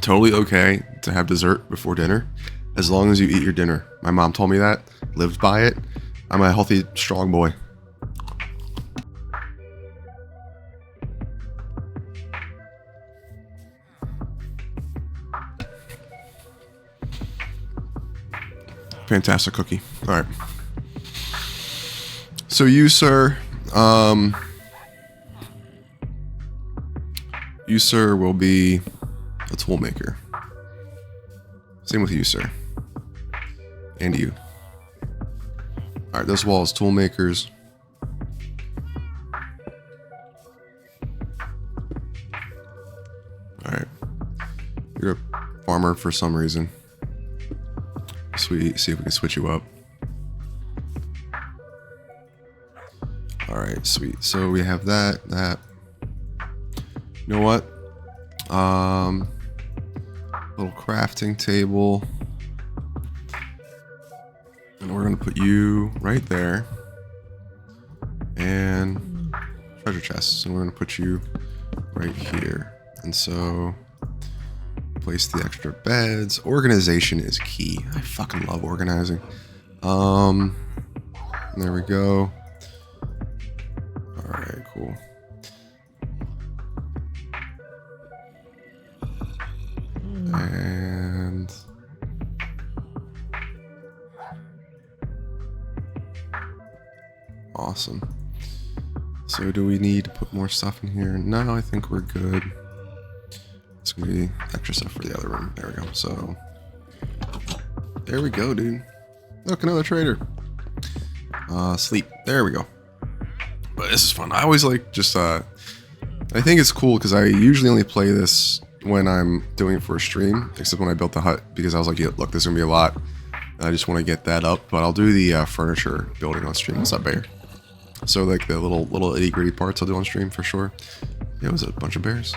totally okay to have dessert before dinner as long as you eat your dinner. My mom told me that, lived by it. I'm a healthy, strong boy. Fantastic cookie. All right. So you, sir, will be a tool maker. Same with you, sir. And you. All right, those walls, tool makers. All right. You're a farmer for some reason. Sweet. See if we can switch you up. All right, sweet. So we have that. You know what? Little crafting table. And we're gonna put you right there. And treasure chests. And we're gonna put you right here. And so place the extra beds. Organization is key. I fucking love organizing. There we go. All right, cool. And awesome. So do we need to put more stuff in here? No, I think we're good. It's gonna be extra stuff for the other room. There we go. So there we go, dude. Look, another trader. Sleep. There we go. But this is fun. I always like just I think it's cool because I usually only play this when I'm doing it for a stream, except when I built the hut, because I was like, yeah, look, there's gonna be a lot. I just want to get that up, but I'll do the furniture building on stream. What's up, bear? So like the little itty gritty parts I'll do on stream for sure. Yeah, it was a bunch of bears.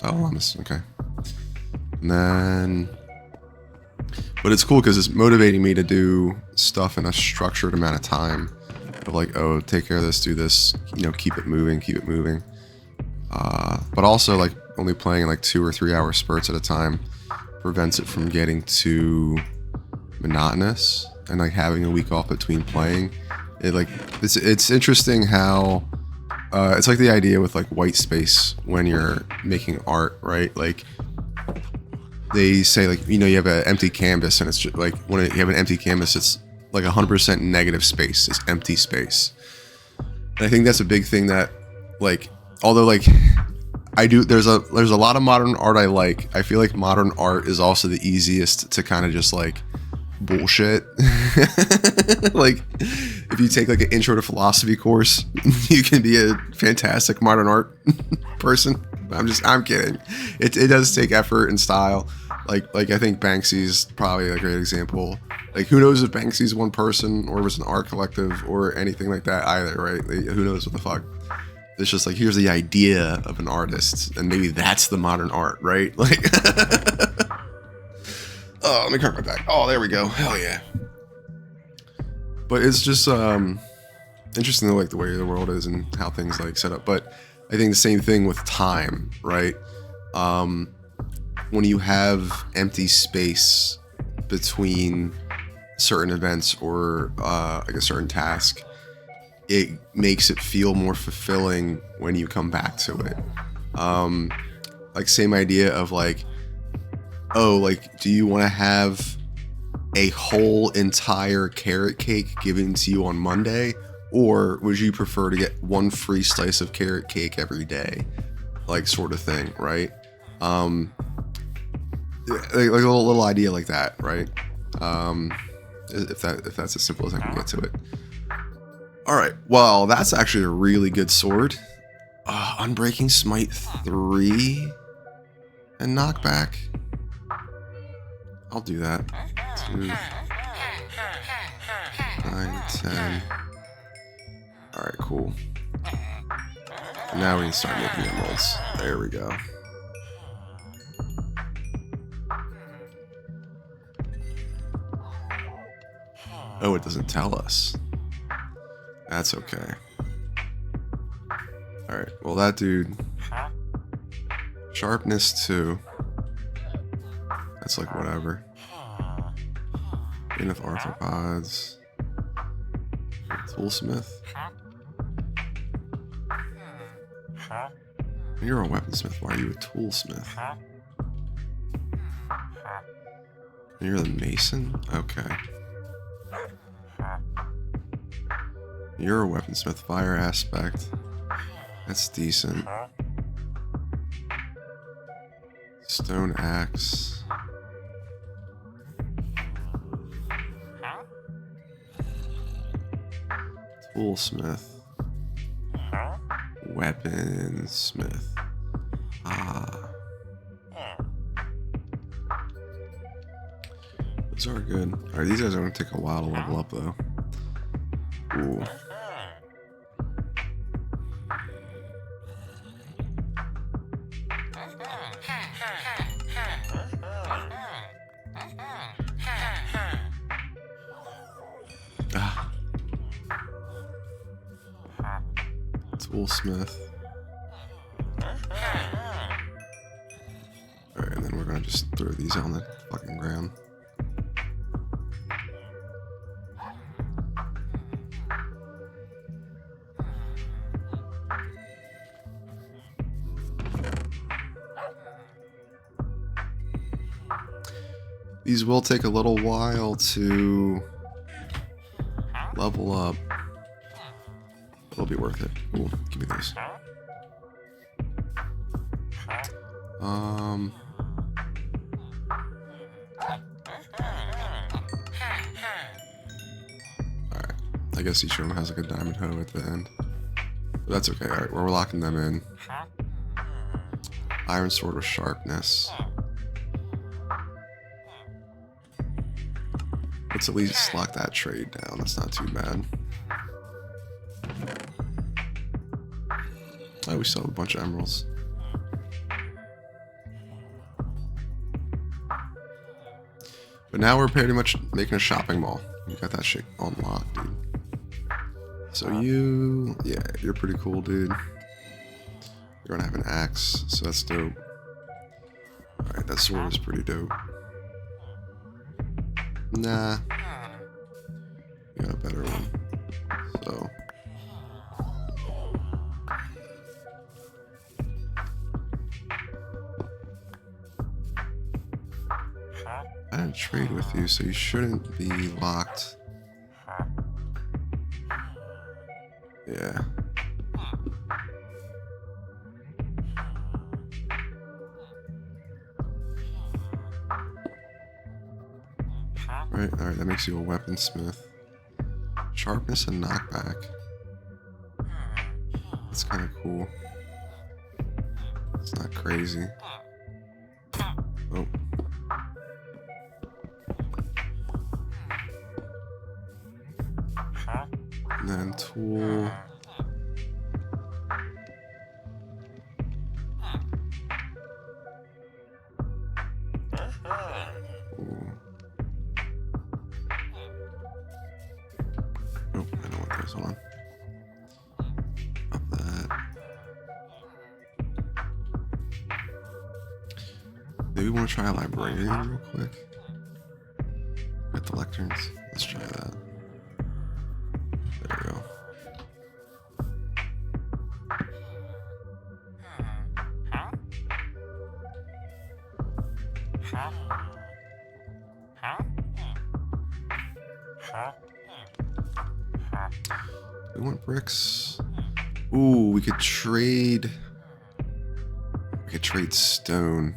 Oh, llamas. Okay. And then, but it's cool because it's motivating me to do stuff in a structured amount of time. Of like, oh, take care of this, do this, you know, keep it moving. But also like only playing in like 2 or 3 hour spurts at a time prevents it from getting too monotonous, and like having a week off between playing. It like it's interesting how it's like the idea with like white space when you're making art, right? Like they say like, you know, you have an empty canvas, and it's just like when you have an empty canvas, it's like 100% negative space. It's empty space. And I think that's a big thing that like, although like there's a lot of modern art I like. I feel like modern art is also the easiest to kind of just like bullshit. Like if you take like an intro to philosophy course, you can be a fantastic modern art person. I'm kidding. It does take effort and style. Like I think Banksy's probably a great example. Like who knows if Banksy's one person or was an art collective or anything like that either, right? Like, who knows what the fuck. It's just like, here's the idea of an artist, and maybe that's the modern art, right? Like, oh, let me crack my back. Oh, there we go. Hell yeah. But it's just interesting, like the way the world is and how things like set up. But I think the same thing with time, right? When you have empty space between certain events or like a certain task, it makes it feel more fulfilling when you come back to it. Like same idea of like, oh, like, do you want to have a whole entire carrot cake given to you on Monday? Or would you prefer to get one free slice of carrot cake every day? Like sort of thing, right? Like a little idea like that, right? if that's as simple as I can get to it. All right, well, that's actually a really good sword. Unbreaking Smite 3 and knockback. I'll do that. 2, 9, 10. All right, cool. And now we can start making emeralds. There we go. Oh, it doesn't tell us. That's okay. Alright, well that dude... Sharpness 2. That's like whatever. Enough arthropods. Toolsmith. You're a weaponsmith, why are you a toolsmith? You're the mason? Okay. You're a weaponsmith, fire aspect. That's decent. Stone axe. Toolsmith. Weaponsmith. Those are good. Alright, these guys are going to take a while to level up, though. Ooh. Toolsmith. Alright, and then we're gonna just throw these on the fucking ground. These will take a little while to level up. It'll be worth it. Ooh, give me those. Alright. I guess each one has like a diamond hoe at the end. But that's okay. Alright, we're locking them in. Iron sword with sharpness. Let's at least lock that trade down. That's not too bad. Oh, we still have a bunch of emeralds. But now we're pretty much making a shopping mall. We got that shit unlocked, dude. So yeah, you're pretty cool, dude. You're gonna have an axe, so that's dope. Alright, that sword is pretty dope. Nah. You got a better one. So. I didn't trade with you, so you shouldn't be locked. Yeah. Alright, that makes you a weaponsmith. Sharpness and knockback. That's kind of cool. It's not crazy. Oh. And then tool. Ooh. Nope, I know what goes on. Up that. Maybe we want to try a librarian real quick. At the lecterns. Let's try that. There we go. We want bricks. Ooh, we could trade. We could trade stone.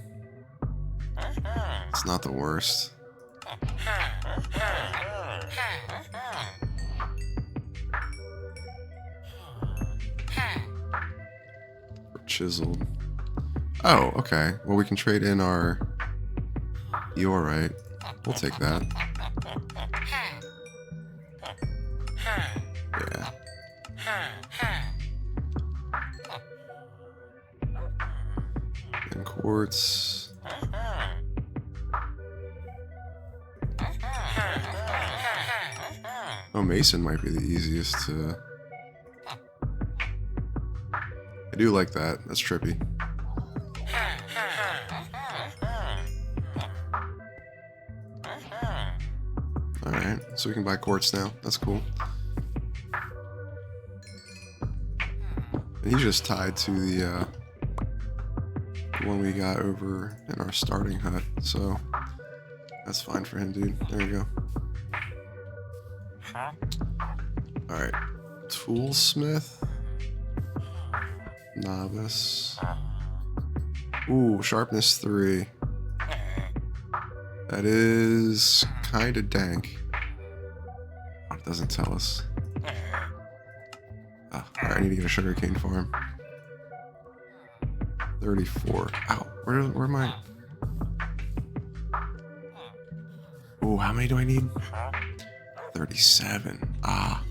It's not the worst. chiseled. Oh, okay. Well, we can trade in our Eorite. We'll take that. Yeah. And quartz. Oh, Mason might be the easiest to... I do like that. That's trippy. Alright, so we can buy quartz now. That's cool. And he's just tied to the one we got over in our starting hut, so that's fine for him, dude. There you go. Alright. Toolsmith. Novice. Ooh, sharpness 3. That is kind of dank. Oh, it doesn't tell us. Oh, alright, I need to get a sugarcane farm. 34. Ow, where am I? Oh, how many do I need? 37. Ah.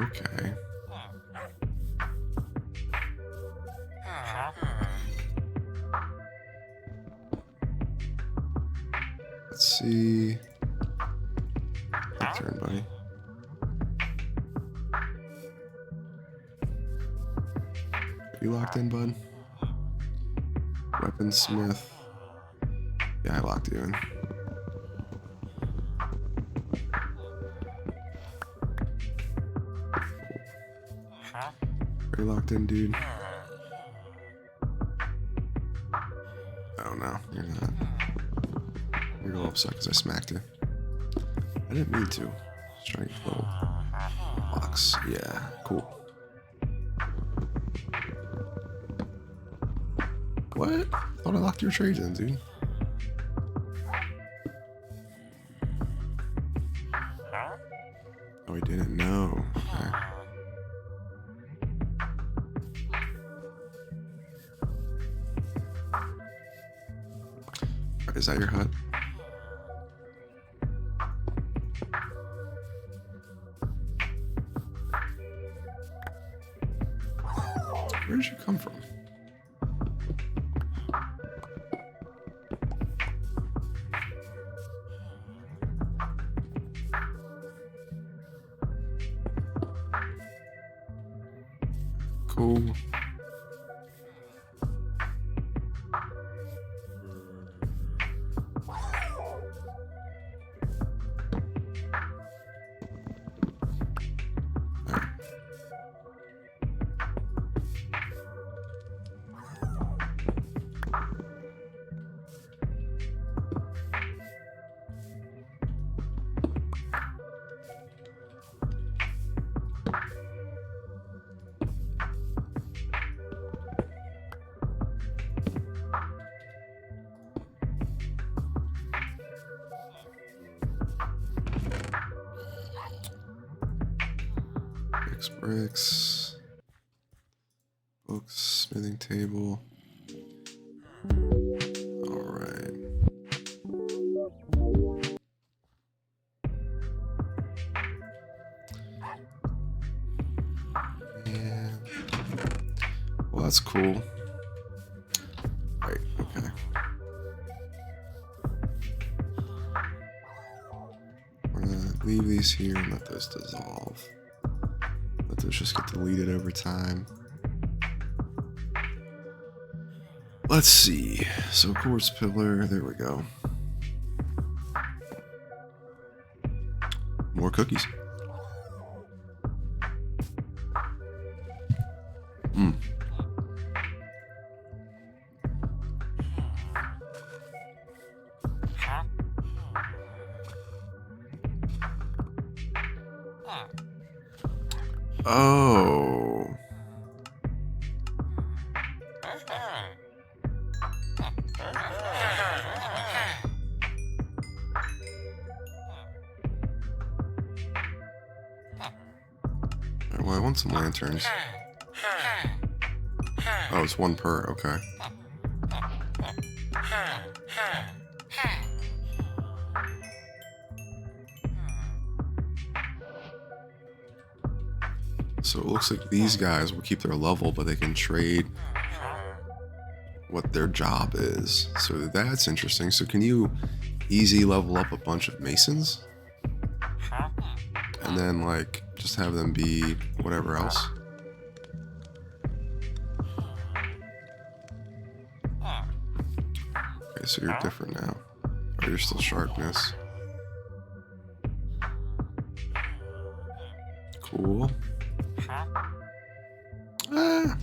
Okay. Let's see. Take turn, buddy. Are you locked in, bud? Weaponsmith. Yeah, I locked you in. Are you locked in, dude? Oh no, you're not. You're a little upset because I smacked you. I didn't mean to. Just trying to get little box. Yeah, cool. What? I thought I locked your trades in, dude. Oh, I didn't know. Okay. Alright, is that your hut? Where did you come from? Cool. Bricks, books, smithing table. All right. Yeah. Well, that's cool. Right. Okay. We're gonna leave these here and let those dissolve. Let those just get deleted over time. Let's see. So quartz pillar, there we go. More cookies. Oh. Well, I want some lanterns. Oh, it's 1 per, okay. So it looks like these guys will keep their level, but they can trade what their job is. So that's interesting. So can you easy level up a bunch of masons? And then like just have them be whatever else? Okay, so you're different now. Or you're still sharpness. Cool. Ah.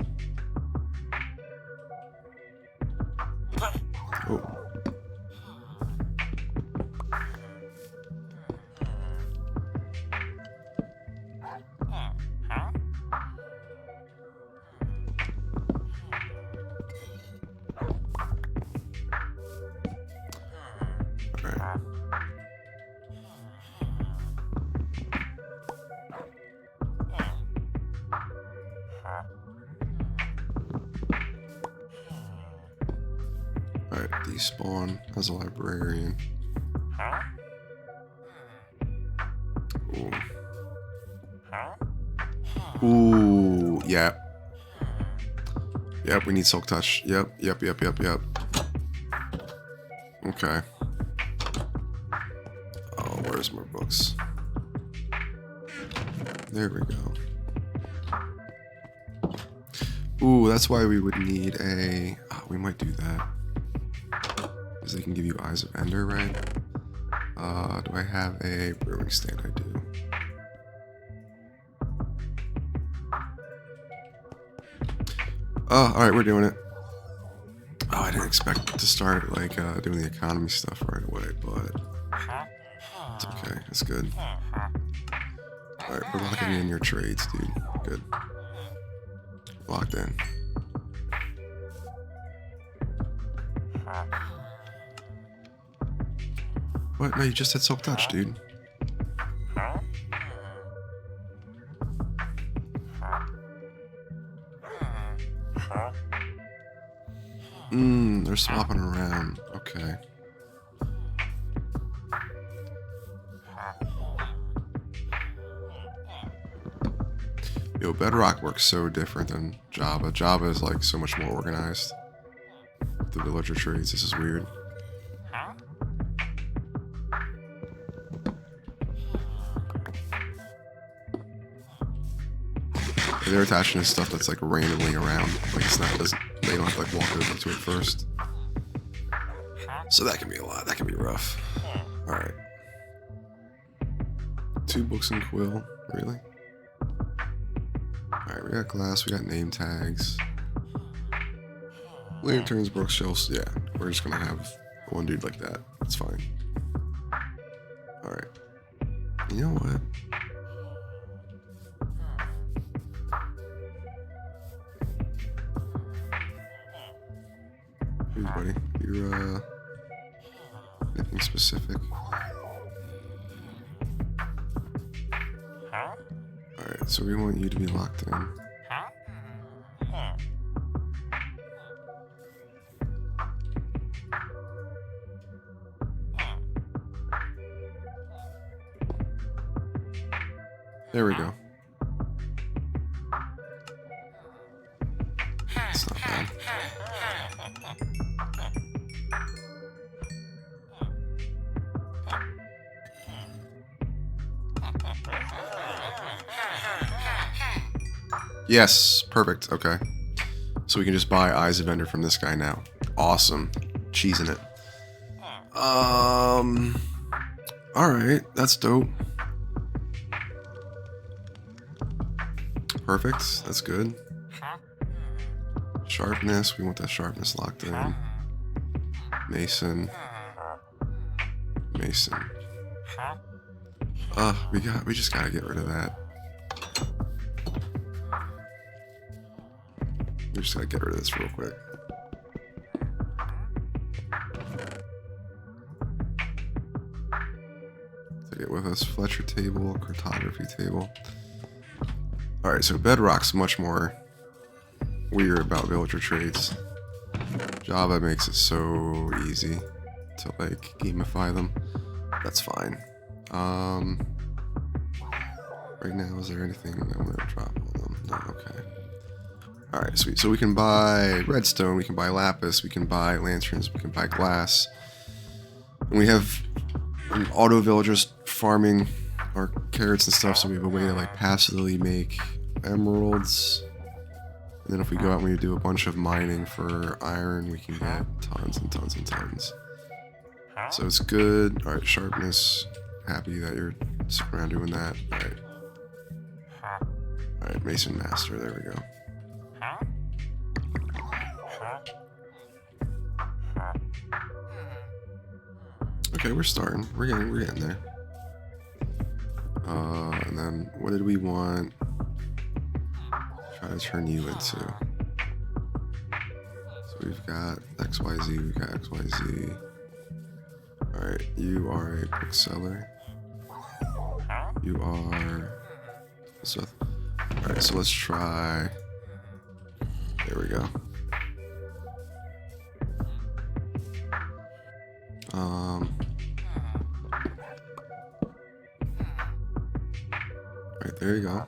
Oh. Alright, despawn as a librarian. Ooh. Ooh, yeah. Yep, we need Silk Touch. Yep. Okay. Oh, where's my books? There we go. Ooh, that's why we would need a... Oh, we might do that. Because they can give you Eyes of Ender, right? Do I have a brewing stand? I do. Oh, alright, we're doing it. Oh, I didn't expect to start, like, doing the economy stuff right away, but... It's okay, it's good. Alright, we're locking in your trades, dude. Good. Locked in. What? No, you just said Silk Touch, dude. They're swapping around. Okay. Yo, Bedrock works so different than Java. Java is like so much more organized. The villager trades, this is weird. They're attaching to stuff that's like randomly around. Like it's not, they don't have to like walk over to it first. So that can be a lot. That can be rough. Alright. 2 books and quill. Really? Alright, we got glass, we got name tags. Lanterns, bookshelves. Yeah, we're just gonna have one dude like that. That's fine. Alright. You know what? Hey, buddy. You're, anything specific? Alright, so we want you to be locked in. There we go. It's not bad. Yes, perfect. Okay. So we can just buy Eyes of Ender from this guy now. Awesome. Cheesing it. Alright, that's dope. Perfect. That's good. Sharpness. We want that sharpness locked in. Mason. Mason. We just gotta get rid of that. We just gotta get rid of this real quick. Take it with us. Fletcher table, cartography table. Alright, so Bedrock's much more weird about villager traits. Java makes it so easy to like gamify them. That's fine. Right now, is there anything I want to drop on them? No, okay. Alright, sweet. So we can buy redstone, we can buy lapis, we can buy lanterns, we can buy glass. And we have auto villagers farming our carrots and stuff, so we have a way to like passively make emeralds. And then if we go out and we do a bunch of mining for iron, we can get tons and tons and tons. So it's good. Alright, sharpness. Happy that you're sitting around doing that. Alright. Alright, Mason Master, there we go. Okay, we're starting. We're getting there. And then what did we want? Try to turn you into. So we've got XYZ, we've got XYZ. Alright, you are a book seller. You are Seth. Alright, so let's try. There we go. Right, there you go.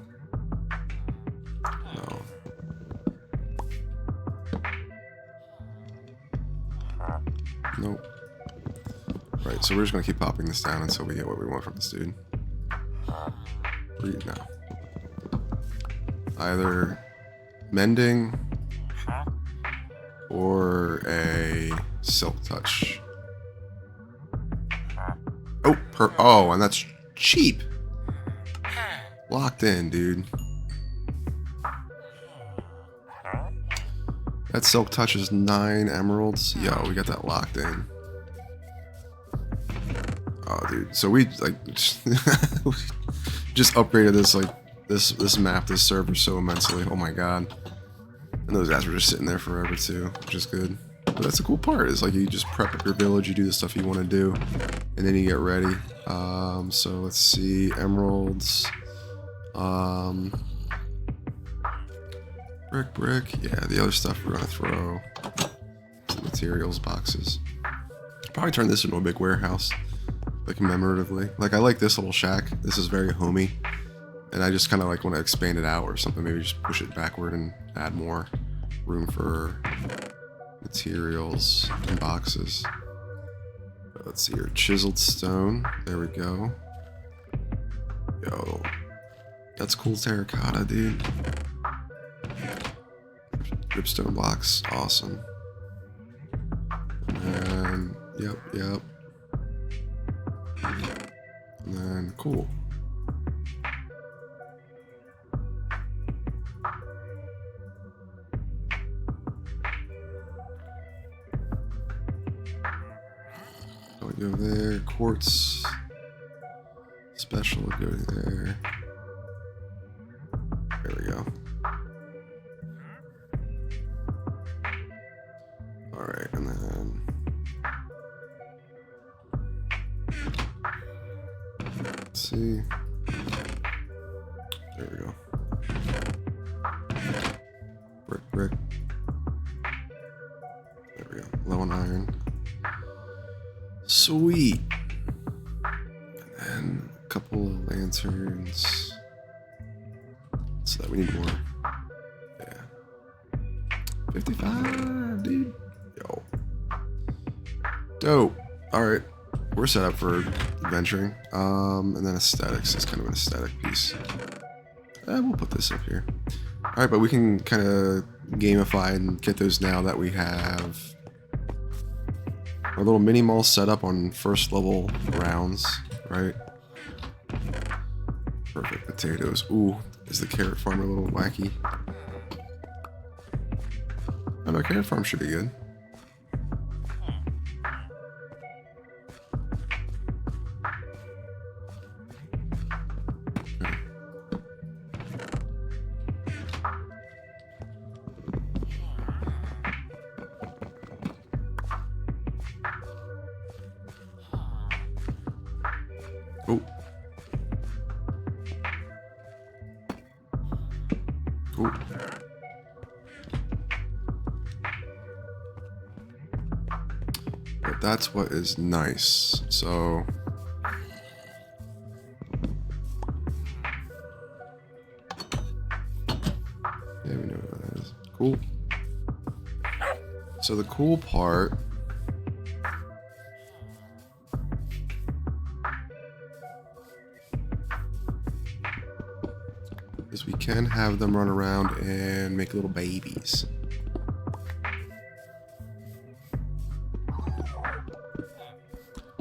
No. Nope. Right, so we're just gonna keep popping this down until we get what we want from this dude. Read now. Either mending or a silk touch. Oh, and that's cheap. Locked in, dude. That silk touch is 9 emeralds. Yo, we got that locked in. Oh, dude. So we like just upgraded this this map, this server so immensely. Oh my god. And those guys were just sitting there forever too, which is good. But that's the cool part. Is like you just prep up your village, you do the stuff you want to do, and then you get ready. So let's see, emeralds. Brick. Yeah, the other stuff we're gonna throw. Some materials boxes. Probably turn this into a big warehouse, like commemoratively. Like I like this little shack. This is very homey, and I just kind of like want to expand it out or something. Maybe just push it backward and add more room for materials and boxes. Let's see here, chiseled stone. There we go. Yo, that's cool terracotta, dude. Dripstone blocks, awesome. And yep. And then cool. So we go there, quartz. Special would go there. There we go. Alright, and then let's see. There we go. Brick. There we go. Low on iron. Sweet. And then a couple of lanterns. So that we need more. Yeah. 55, dude. Yo. Dope. Alright. We're set up for adventuring. And then aesthetics is kind of an aesthetic piece. We'll put this up here. Alright, but we can kind of gamify and get those now that we have our little mini mall set up on first level rounds, right? Perfect potatoes. Ooh, is the carrot farm a little wacky? Oh no, carrot farm should be good. Oh. But that's what is nice. So yeah, we know what that is. Cool. So the cool part is we can have them run around and make little babies.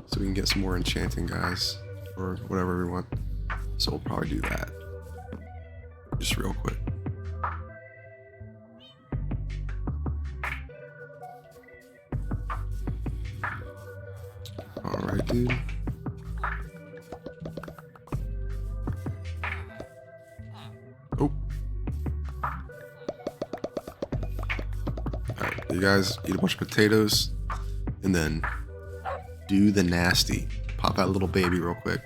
So we can get some more enchanting guys or whatever we want. So we'll probably do that just real quick. All right, dude. Oh. All right, you guys eat a bunch of potatoes and then do the nasty. Pop that little baby real quick.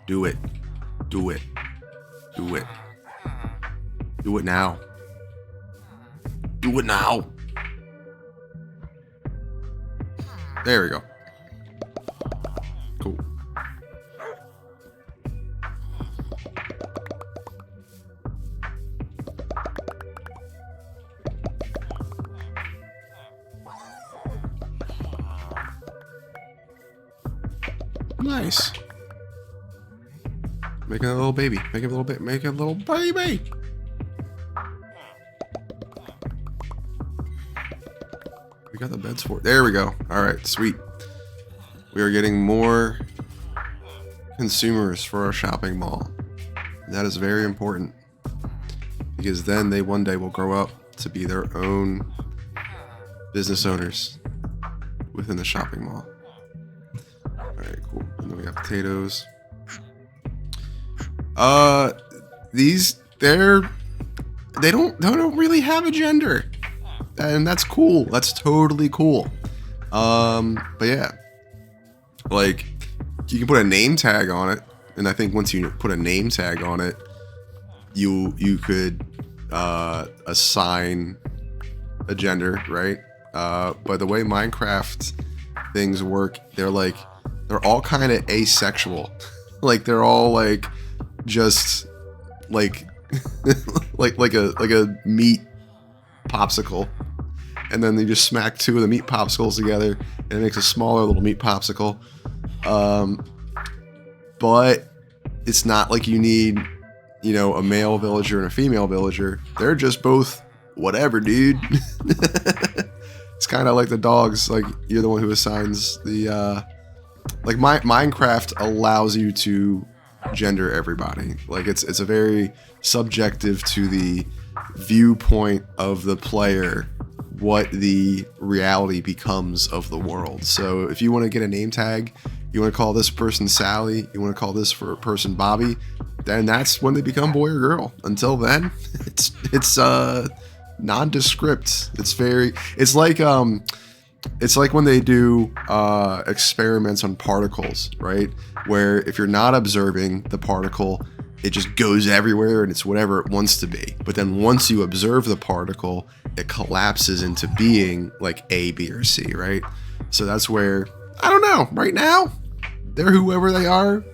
Do it. Do it. Do it. Do it now. Do it now. There we go. Cool. Nice. Make a little baby. Make a little bit. Make a little baby. We got the beds for it. There we go. All right, sweet. We are getting more consumers for our shopping mall. And that is very important because then they one day will grow up to be their own business owners within the shopping mall. All right, cool. And then we got potatoes. They don't really have a gender, and that's cool. That's totally cool. But yeah, like you can put a name tag on it, and I think once you put a name tag on it, you could assign a gender, right? But the way Minecraft things work, they're all kind of asexual. Like they're all like just like like a meat popsicle, and then they just smack two of the meat popsicles together and it makes a smaller little meat popsicle. But it's not like you need, you know, a male villager and a female villager. They're just both whatever, dude. It's kind of like the dogs. Like you're the one who assigns the like Minecraft allows you to gender everybody. Like it's a very subjective to the viewpoint of the player what the reality becomes of the world. So if you want to get a name tag, you want to call this person Sally, you want to call this for a person Bobby, then that's when they become boy or girl. Until then, it's nondescript. It's like when they do experiments on particles, right? Where if you're not observing the particle, it just goes everywhere and it's whatever it wants to be. But then once you observe the particle, it collapses into being like A, B, or C, right? So that's where, I don't know, right now, they're whoever they are,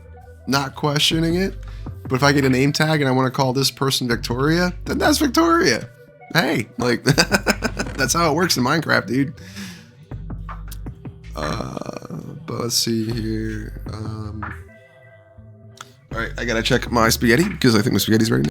not questioning it. But if I get a name tag and I want to call this person Victoria, then that's Victoria. Hey, like, that's how it works in Minecraft, dude. But let's see here. All right, I gotta check my spaghetti because I think my spaghetti's ready now.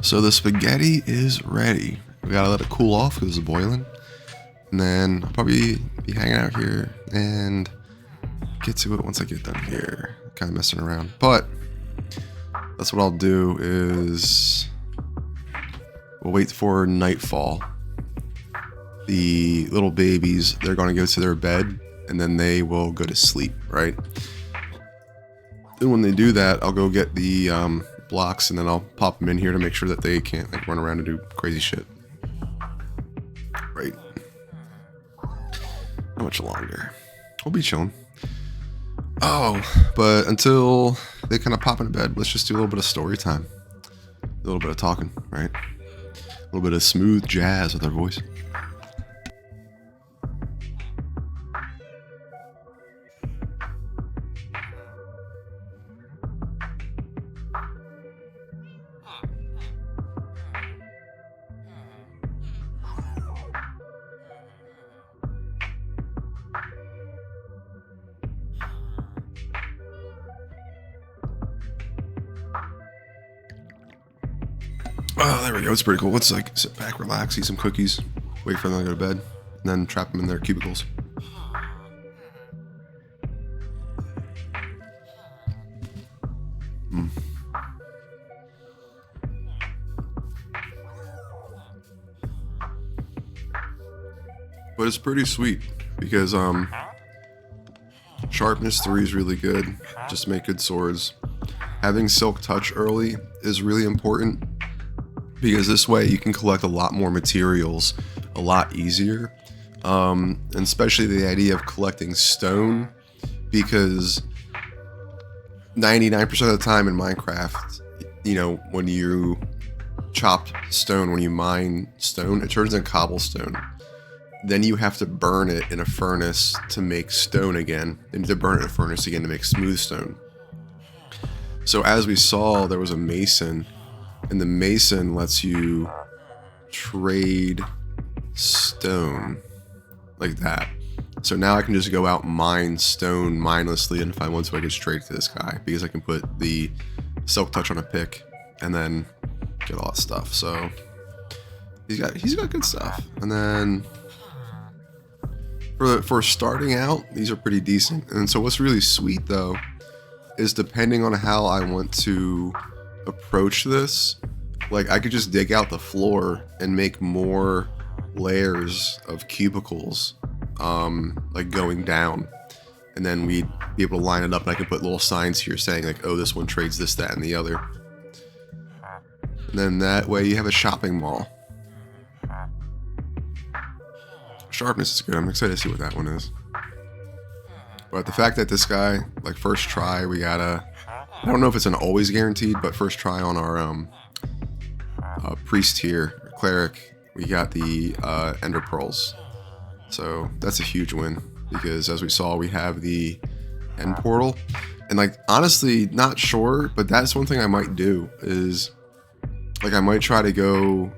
So the spaghetti is ready. We gotta let it cool off because it's boiling. And then I'll probably be hanging out here and get to it once I get done here. Kind of messing around. But that's what I'll do is we'll wait for nightfall. The little babies, they're going to go to their bed and then they will go to sleep, right? And when they do that, I'll go get the blocks and then I'll pop them in here to make sure that they can't like run around and do crazy shit. Right. Not much longer. We'll be chilling. Oh, but until they kind of pop into bed, let's just do a little bit of story time. A little bit of talking, right? A little bit of smooth jazz with our voice. Oh, there we go. It's pretty cool. Let's like sit back, relax, eat some cookies, wait for them to go to bed, and then trap them in their cubicles. But it's pretty sweet because sharpness 3 is really good. Just to make good swords. Having silk touch early is really important because this way you can collect a lot more materials a lot easier. And especially the idea of collecting stone, because 99% of the time in Minecraft, you know, when you chop stone, when you mine stone, it turns into cobblestone. Then you have to burn it in a furnace to make stone again. Then you have to burn it in a furnace again to make smooth stone. So as we saw, there was a mason, and the mason lets you trade stone like that. So now I can just go out and mine stone mindlessly, and if I want to, I can just trade to this guy because I can put the silk touch on a pick and then get all that stuff. So he's got good stuff. And then for starting out, these are pretty decent. And so what's really sweet though is depending on how I want to approach this, like I could just dig out the floor and make more layers of cubicles, like going down, and then we'd be able to line it up, and I can put little signs here saying like, oh, this one trades this, that, and the other. And then that way you have a shopping mall. Sharpness is good. I'm excited to see what that one is. But the fact that this guy, like first try, we got I don't know if it's an always guaranteed, but first try on our priest here, cleric, we got the ender pearls. So that's a huge win because as we saw, we have the end portal. And like, honestly, not sure, but that's one thing I might do is like, I might try to go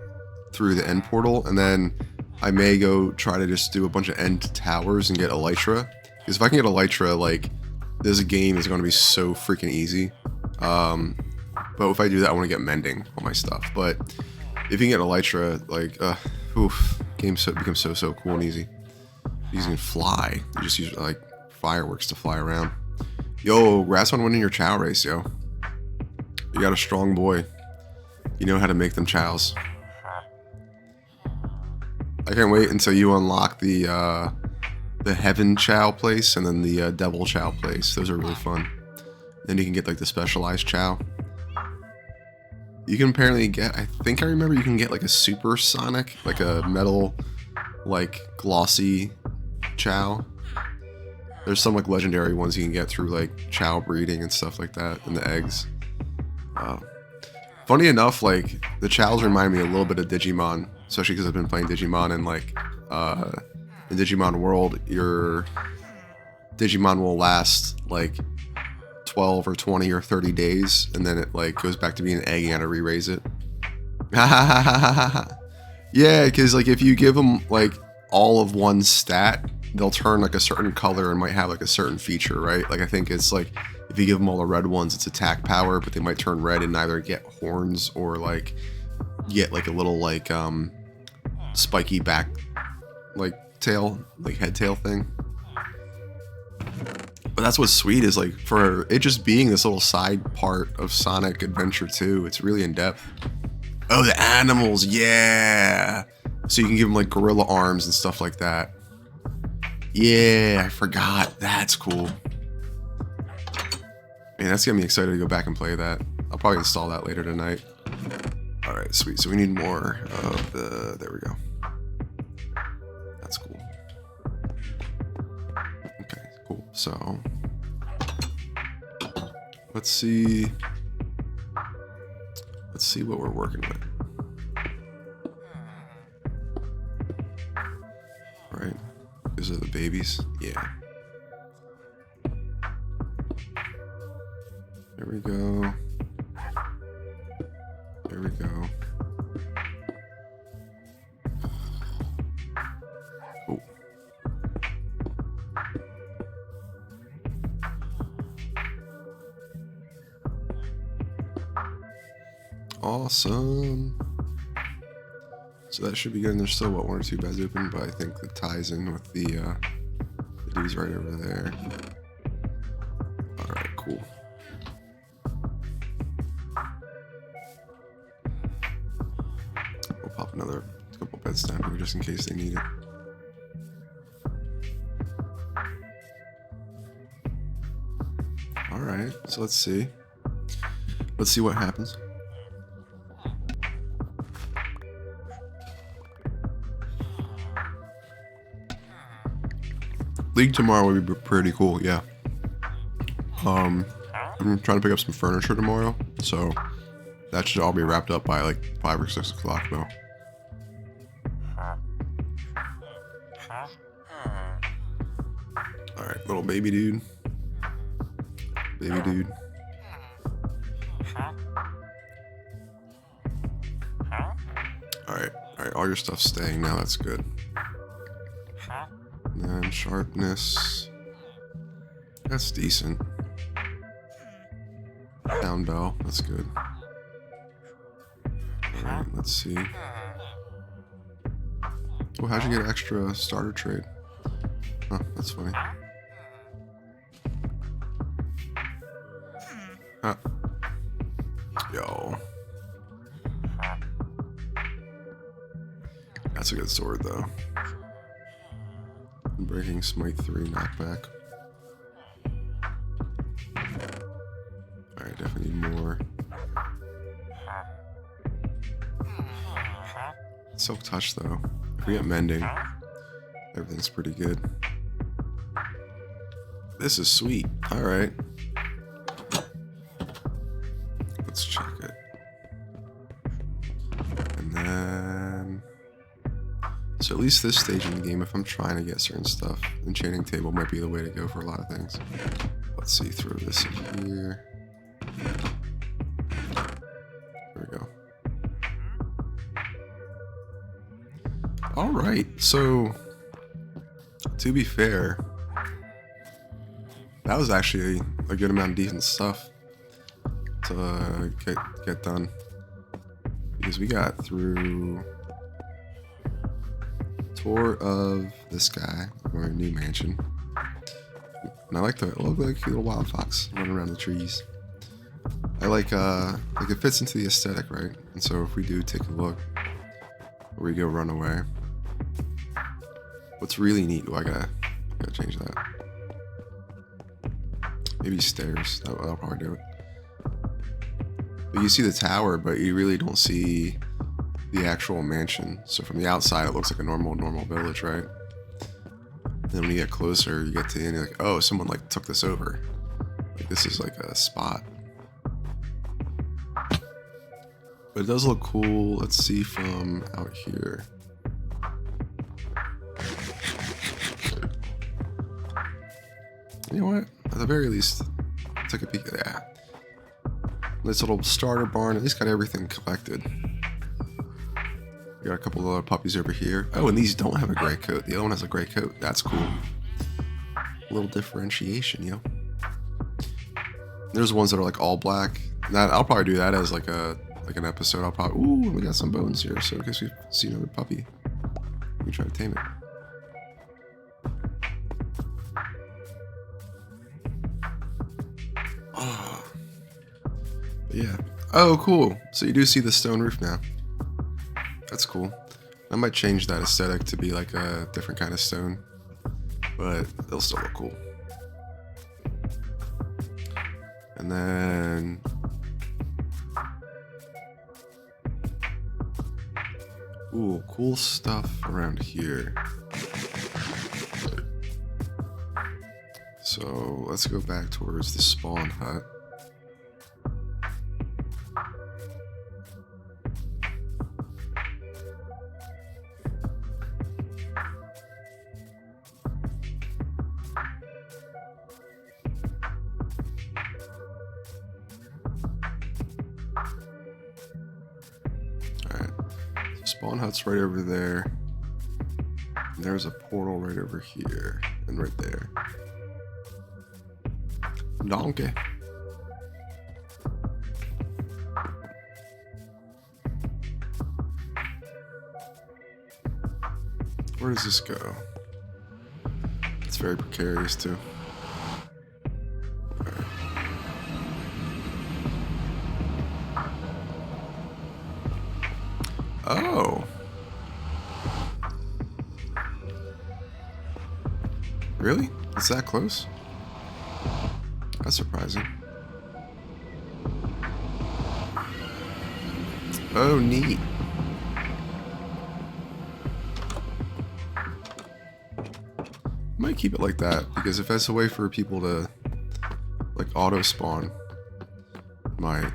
through the end portal and then I may go try to just do a bunch of end towers and get elytra. Because if I can get elytra, like, this game is going to be so freaking easy. But if I do that, I want to get mending on my stuff. But if you can get elytra, like, game becomes so cool and easy. You can fly. You just use like fireworks to fly around. Yo, congrats on winning your chow race, yo. You got a strong boy. You know how to make them chows. I can't wait until you unlock the heaven chow place and then the devil chow place. Those are really fun. Then you can get like the specialized chow. You can apparently get, I think I remember you can get like a supersonic, like a metal, like glossy chow. There's some like legendary ones you can get through like chow breeding and stuff like that, and the eggs. Funny enough, like the chows remind me a little bit of Digimon, especially because I've been playing Digimon, and like in Digimon World, your Digimon will last like 12 or 20 or 30 days, and then it like goes back to being an egg and you gotta re-raise it. Yeah, because like if you give them like all of one stat, they'll turn like a certain color and might have like a certain feature, right? Like I think it's like if you give them all the red ones, it's attack power, but they might turn red and either get horns or like get like a little like spiky back like tail, like head tail thing. But that's what's sweet is like for it just being this little side part of Sonic Adventure 2, it's really in depth. Oh, the animals, yeah. So you can give them like gorilla arms and stuff like that. Yeah, I forgot. That's cool. Man, that's getting me excited to go back and play that. I'll probably install that later tonight. All right, sweet. So we need more of the, there we go. That's cool. Okay, cool. So let's see what we're working with. All right, these are the babies. Yeah. There we go. There we go. Oh. Awesome. So that should be good. And there's still, what, 1 or 2 beds open, but I think that ties in with the dudes right over there. All right, cool. We'll pop another couple beds down here just in case they need it. All right, so let's see. Let's see what happens. League tomorrow would be pretty cool, yeah. I'm trying to pick up some furniture tomorrow, so that should all be wrapped up by like 5 or 6 o'clock though. Alright, little baby dude. Baby dude. Alright, all your stuff's staying now, that's good. And then sharpness. That's decent. Down bell, that's good. Alright, let's see. Oh, how'd you get extra starter trade? Huh, that's funny. Huh. Yo. That's a good sword, though. Breaking Smite 3 knockback. Alright, definitely need more. Silk Touch, though. If we get Mending, everything's pretty good. This is sweet. Alright. Let's check it. And then... So at least this stage in the game, if I'm trying to get certain stuff, Enchanting Table might be the way to go for a lot of things. Let's see, throw this in here. There we go. Alright, so to be fair, that was actually a good amount of decent stuff to get done. Because we got through tour of this guy, or a new mansion. And I like the, it looked like a cute little wild fox running around the trees. I like it fits into the aesthetic, right? And so if we do take a look, or we go run away, what's really neat, I gotta change that. Maybe stairs, that'll probably do it. But you see the tower, but you really don't see the actual mansion. So from the outside, it looks like a normal village, right? Then when you get closer, you get to the end, you're like, oh, someone like took this over. Like this is like a spot. But it does look cool. Let's see from out here. You know what? At the very least, take a peek at that. This little starter barn, at least got everything collected. We got a couple of other puppies over here. Oh, and these don't have a gray coat. The other one has a gray coat. That's cool. A little differentiation, you know. There's ones that are like all black. That I'll probably do that as like a like an episode, I'll probably, ooh, we got some bones here, so I guess we see another puppy. We can try to tame it. Oh. Yeah. Oh, cool. So you do see the stone roof now. That's cool. I might change that aesthetic to be like a different kind of stone, but it'll still look cool. And then ooh, cool stuff around here. So let's go back towards the spawn hut. Alright, so spawn hut's right over there. And there's a portal right over here and right there. Donkey. Where does this go? It's very precarious too. Right. Oh. Really? It's that close? That's surprising. Oh, neat. Might keep it like that, because if that's a way for people to like auto spawn my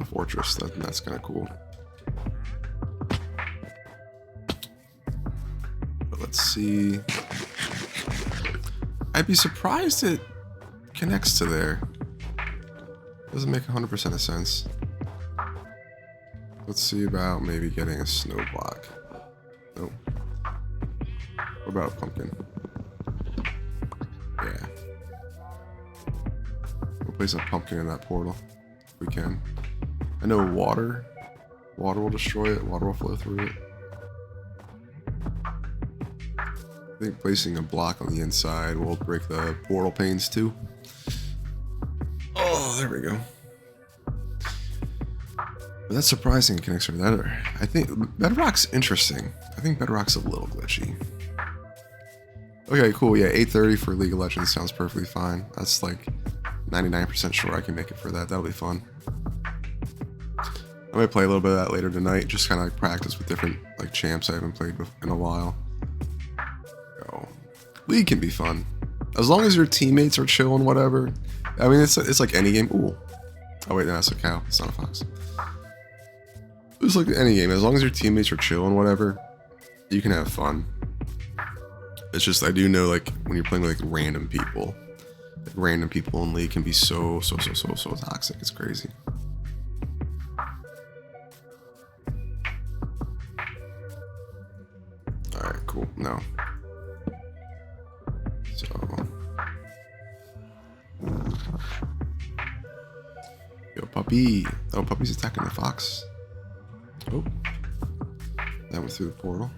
fortress, that's kind of cool. But let's see. I'd be surprised it connects to there. Doesn't make 100% of sense. Let's see about maybe getting a snow block. Nope. What about a pumpkin? Yeah. We'll place a pumpkin in that portal if we can. I know water will destroy it. Water will flow through it. I think placing a block on the inside will break the portal panes too. Oh, there we go. But that's surprising it connects over that. I think Bedrock's interesting. I think Bedrock's a little glitchy. Okay, cool. Yeah, 8:30 for League of Legends sounds perfectly fine. That's like 99% sure I can make it for that. That'll be fun. I might play a little bit of that later tonight. Just kind of like practice with different like champs I haven't played with in a while. Oh, League can be fun. As long as your teammates are chill and whatever. I mean, it's like any game. Ooh. Oh wait, no, that's a cow. It's not a fox. It's like any game. As long as your teammates are chill and whatever, you can have fun. It's just, I do know, like, when you're playing with, like, random people in League can be so toxic. It's crazy. Alright, cool. No. So. Yo, puppy. Oh, puppy's attacking the fox. Oh. That went through the portal.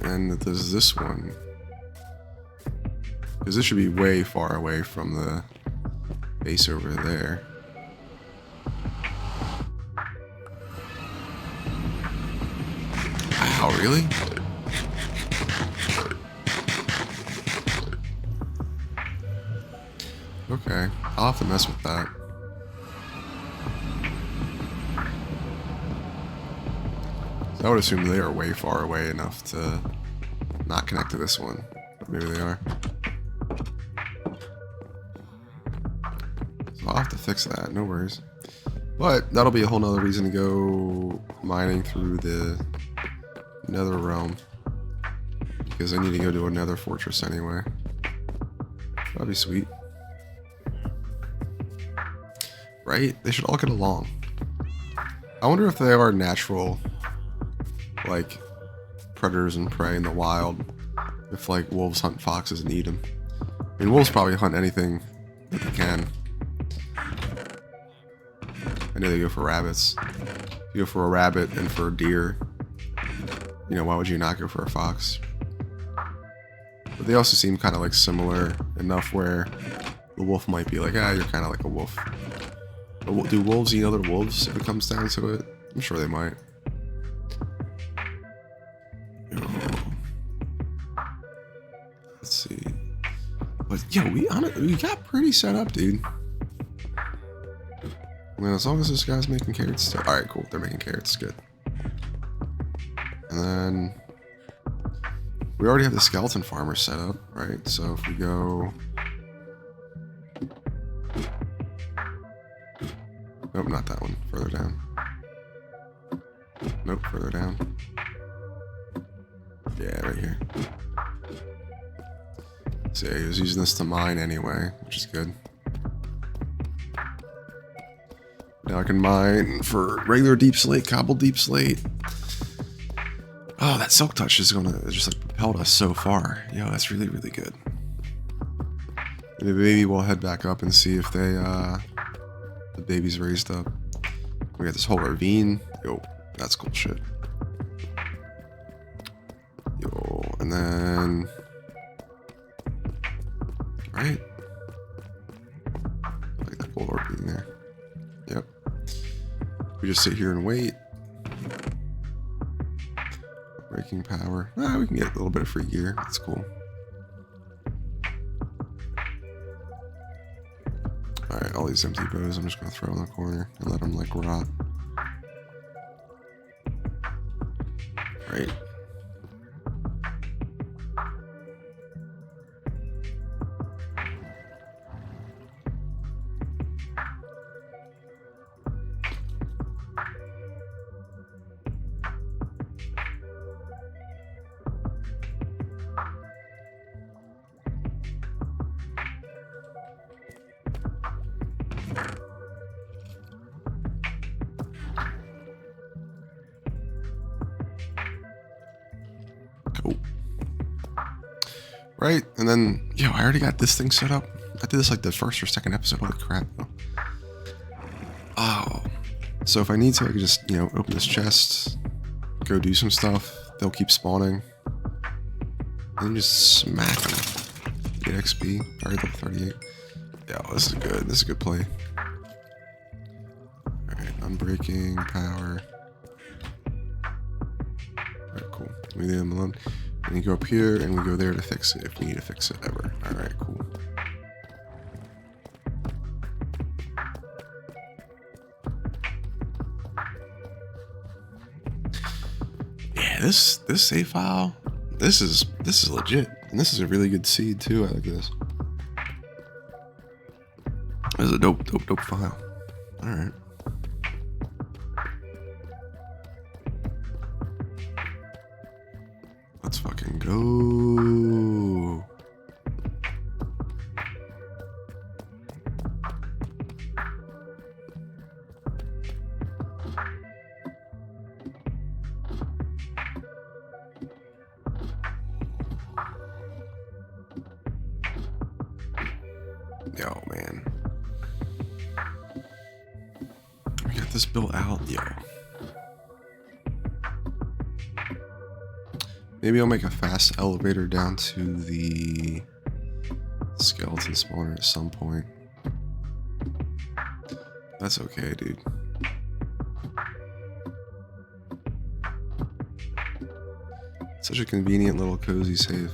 And there's this one, because this should be way far away from the base over there. Wow, really? Okay, I'll have to mess with that. I would assume they are way far away enough to not connect to this one. But maybe they are. So I'll have to fix that, no worries. But that'll be a whole nother reason to go mining through the nether realm. Because I need to go to another fortress anyway. That'd be sweet. Right? They should all get along. I wonder if they are natural, like, predators and prey in the wild. if like wolves hunt foxes and eat them. I mean, wolves probably hunt anything that they can. I know they go for rabbits. You go for a rabbit and for a deer. You know, why would you not go for a fox? But they also seem kind of like similar enough where the wolf might be like, ah, you're kind of like a wolf. But do wolves eat other wolves if it comes down to it? I'm sure they might. Let's see. But yo, we got pretty set up, dude. I mean, as long as this guy's making carrots, all right, cool. They're making carrots, good. And then we already have the skeleton farmer set up, right? So if we go, nope, not that one. Further down. Nope, further down. Yeah, right here. So yeah, he was using this to mine anyway, which is good. Now I can mine for regular deep slate, cobbled deep slate. Oh, that silk touch is gonna just like propelled us so far. Yo, that's really, really good. And maybe we'll head back up and see if they the baby's raised up. We got this whole ravine. Yo, that's cool shit. Yo, and then right. Like that gold orb being there. Yep. We just sit here and wait. Breaking power. Ah, we can get a little bit of free gear. That's cool. Alright, all these empty bows I'm just gonna throw in the corner and let them like rot. Right. Cool. Right, and then, yo, I already got this thing set up. I did this like the first or second episode. Holy crap, though. Oh. So if I need to, I can just, you know, open this chest, go do some stuff. They'll keep spawning. And then just smack them. Get XP. Alright, level 38. Yeah, this is good. This is a good play. Alright, unbreaking, power. Alright, cool. We leave them alone. And you go up here, and we go there to fix it if we need to fix it ever. Alright, cool. Yeah, this save file, this is legit. And this is a really good seed too. I like this. This is a dope file. Alright. Let's fucking go. Yo, man. We got this built out. Yo. Maybe I'll make a fast elevator down to the skeleton spawner at some point. That's okay, dude. Such a convenient little cozy save.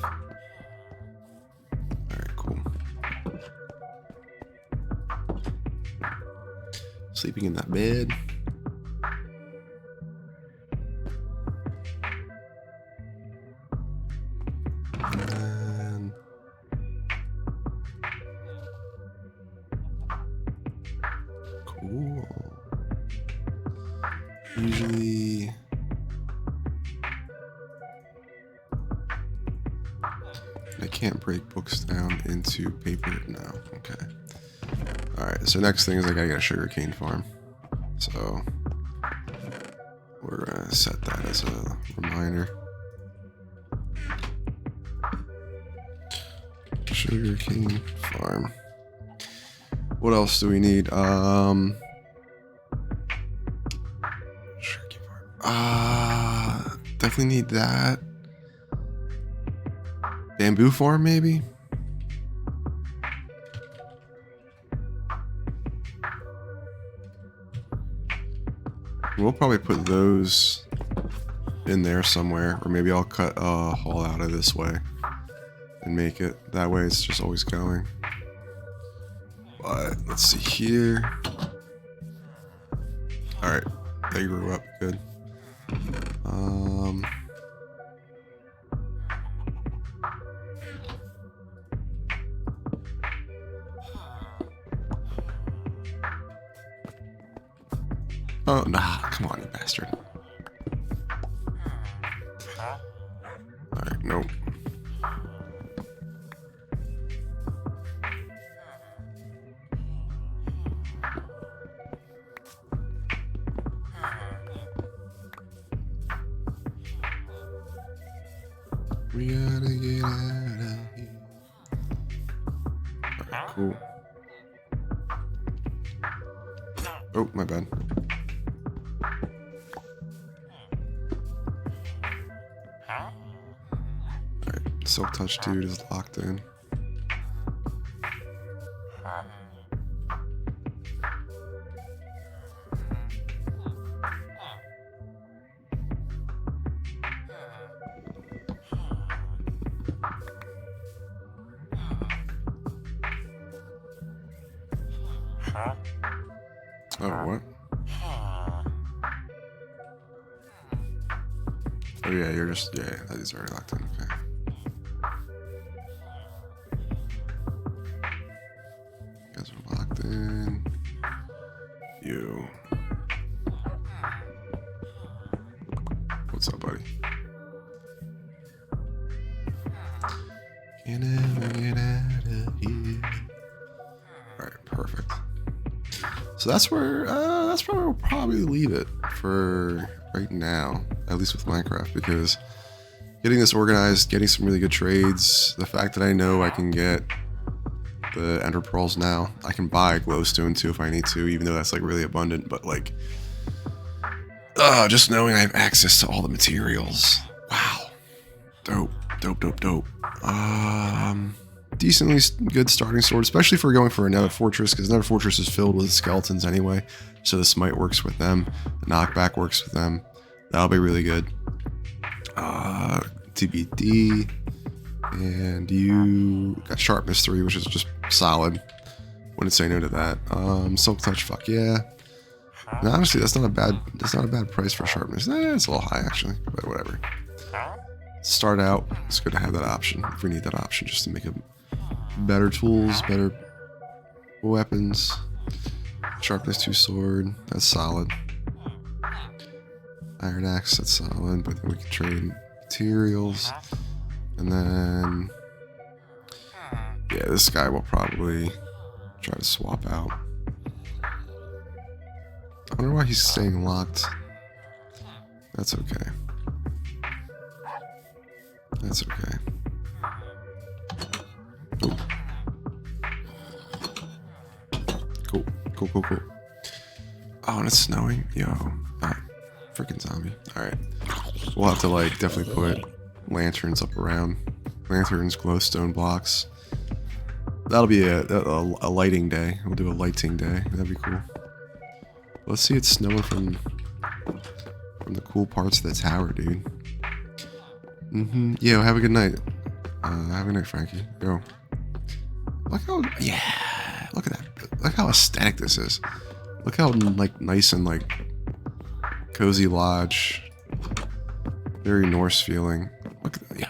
Alright, cool. Sleeping in that bed. Cool. Usually I can't break books down into paper now. Okay. Alright, so next thing is I gotta get a sugarcane farm. So we're gonna set that as a reminder. Sugarcane farm. What else do we need? Sugarcane farm. Definitely need that. Bamboo farm, maybe? We'll probably put those in there somewhere, or maybe I'll cut a hole out of this way and make it that way. It's just always going. But let's see here. All right, they grew up good. Oh, nah, come on, you bastard. Alright, nope. We gotta get out of here. Alright, cool. Oh, my bad. Silk Touch dude is locked in. Oh, what? Oh yeah, you're just, yeah, that is already locked in, okay. You guys are locked in. You. What's up, buddy? Can never get out of here. Alright, perfect. So that's where we'll probably leave it for right now, at least with Minecraft, because getting this organized, getting some really good trades, the fact that I know I can get the ender pearls now, I can buy glowstone too if I need to, even though that's like really abundant, but like, just knowing I have access to all the materials. Wow. Dope, dope, dope, dope. Decently good starting sword, especially for going for another fortress, because another fortress is filled with skeletons anyway. So the smite works with them, the knockback works with them. That'll be really good. TBD, and you got sharpness 3, which is just solid. Wouldn't say no to that. Silk Touch, fuck yeah. And honestly, that's not a bad price for sharpness. It's a little high actually, but whatever. Start out, it's good to have that option if we need that option just to make it better tools, better weapons. Sharpness 2 sword, that's solid. Iron axe, that's solid, but then we can trade materials. And then, yeah, this guy will probably try to swap out. I wonder why he's staying locked. That's okay. That's okay. Oh. Cool, cool, cool, cool. Oh, and it's snowing. Yo, freaking zombie. All right, we'll have to like definitely put lanterns up around. Lanterns, glowstone blocks. That'll be a lighting day. We'll do a lighting day. That'd be cool. Let's see, it's snowing from the cool parts of the tower, dude. Yo, have a good night. Have a good night, Frankie. Yo. Look how, yeah. Look at that. Look how aesthetic this is. Look how like nice and like cozy lodge. Very Norse feeling. Look at that. Yo.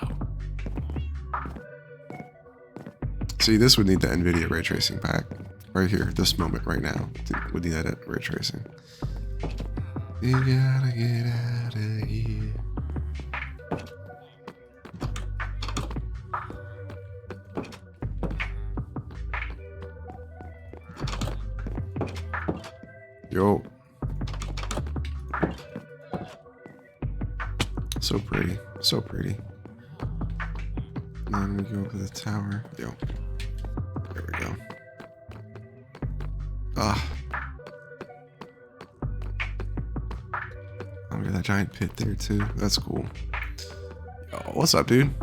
See, this would need the NVIDIA ray tracing pack. Right here, this moment, right now. Would need that ray tracing. You gotta get out of here. Yo. So pretty. So pretty. And then we go over the tower. Yo. There we go. Ah. Oh, we got that giant pit there too. That's cool. Yo, what's up, dude? You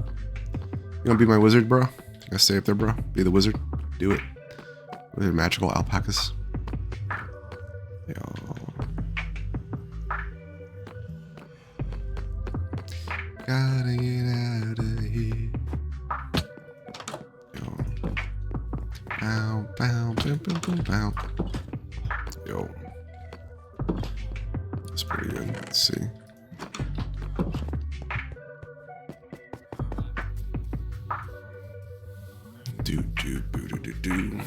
wanna be my wizard, bro? You gotta stay up there, bro. Be the wizard. Do it. With their magical alpacas. Yo. Gotta get out of here. Yo. Bow, bow, bow, bow, bow, bow. Yo. That's pretty good. Let's see. Do, do, boo, do, do, do.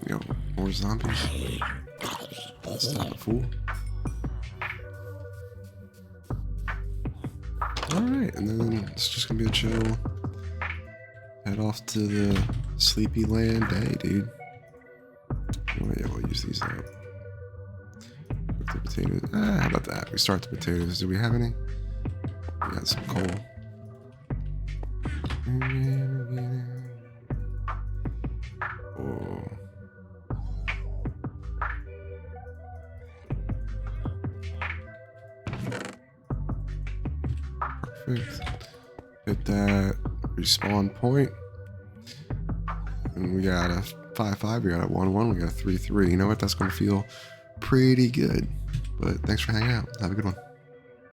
Yo, more zombies. Stop it, fool. Alright, and then it's just gonna be a chill. Head off to the sleepy land day, dude. Oh, yeah, we'll use these up. Cook the potatoes. How about that? We start the potatoes. Do we have any? We got some coal. Oh. Perfect. Hit that respawn point. And we got a 5-5, we got a 1-1, we got a 3-3. You know what? That's going to feel pretty good. But thanks for hanging out. Have a good one.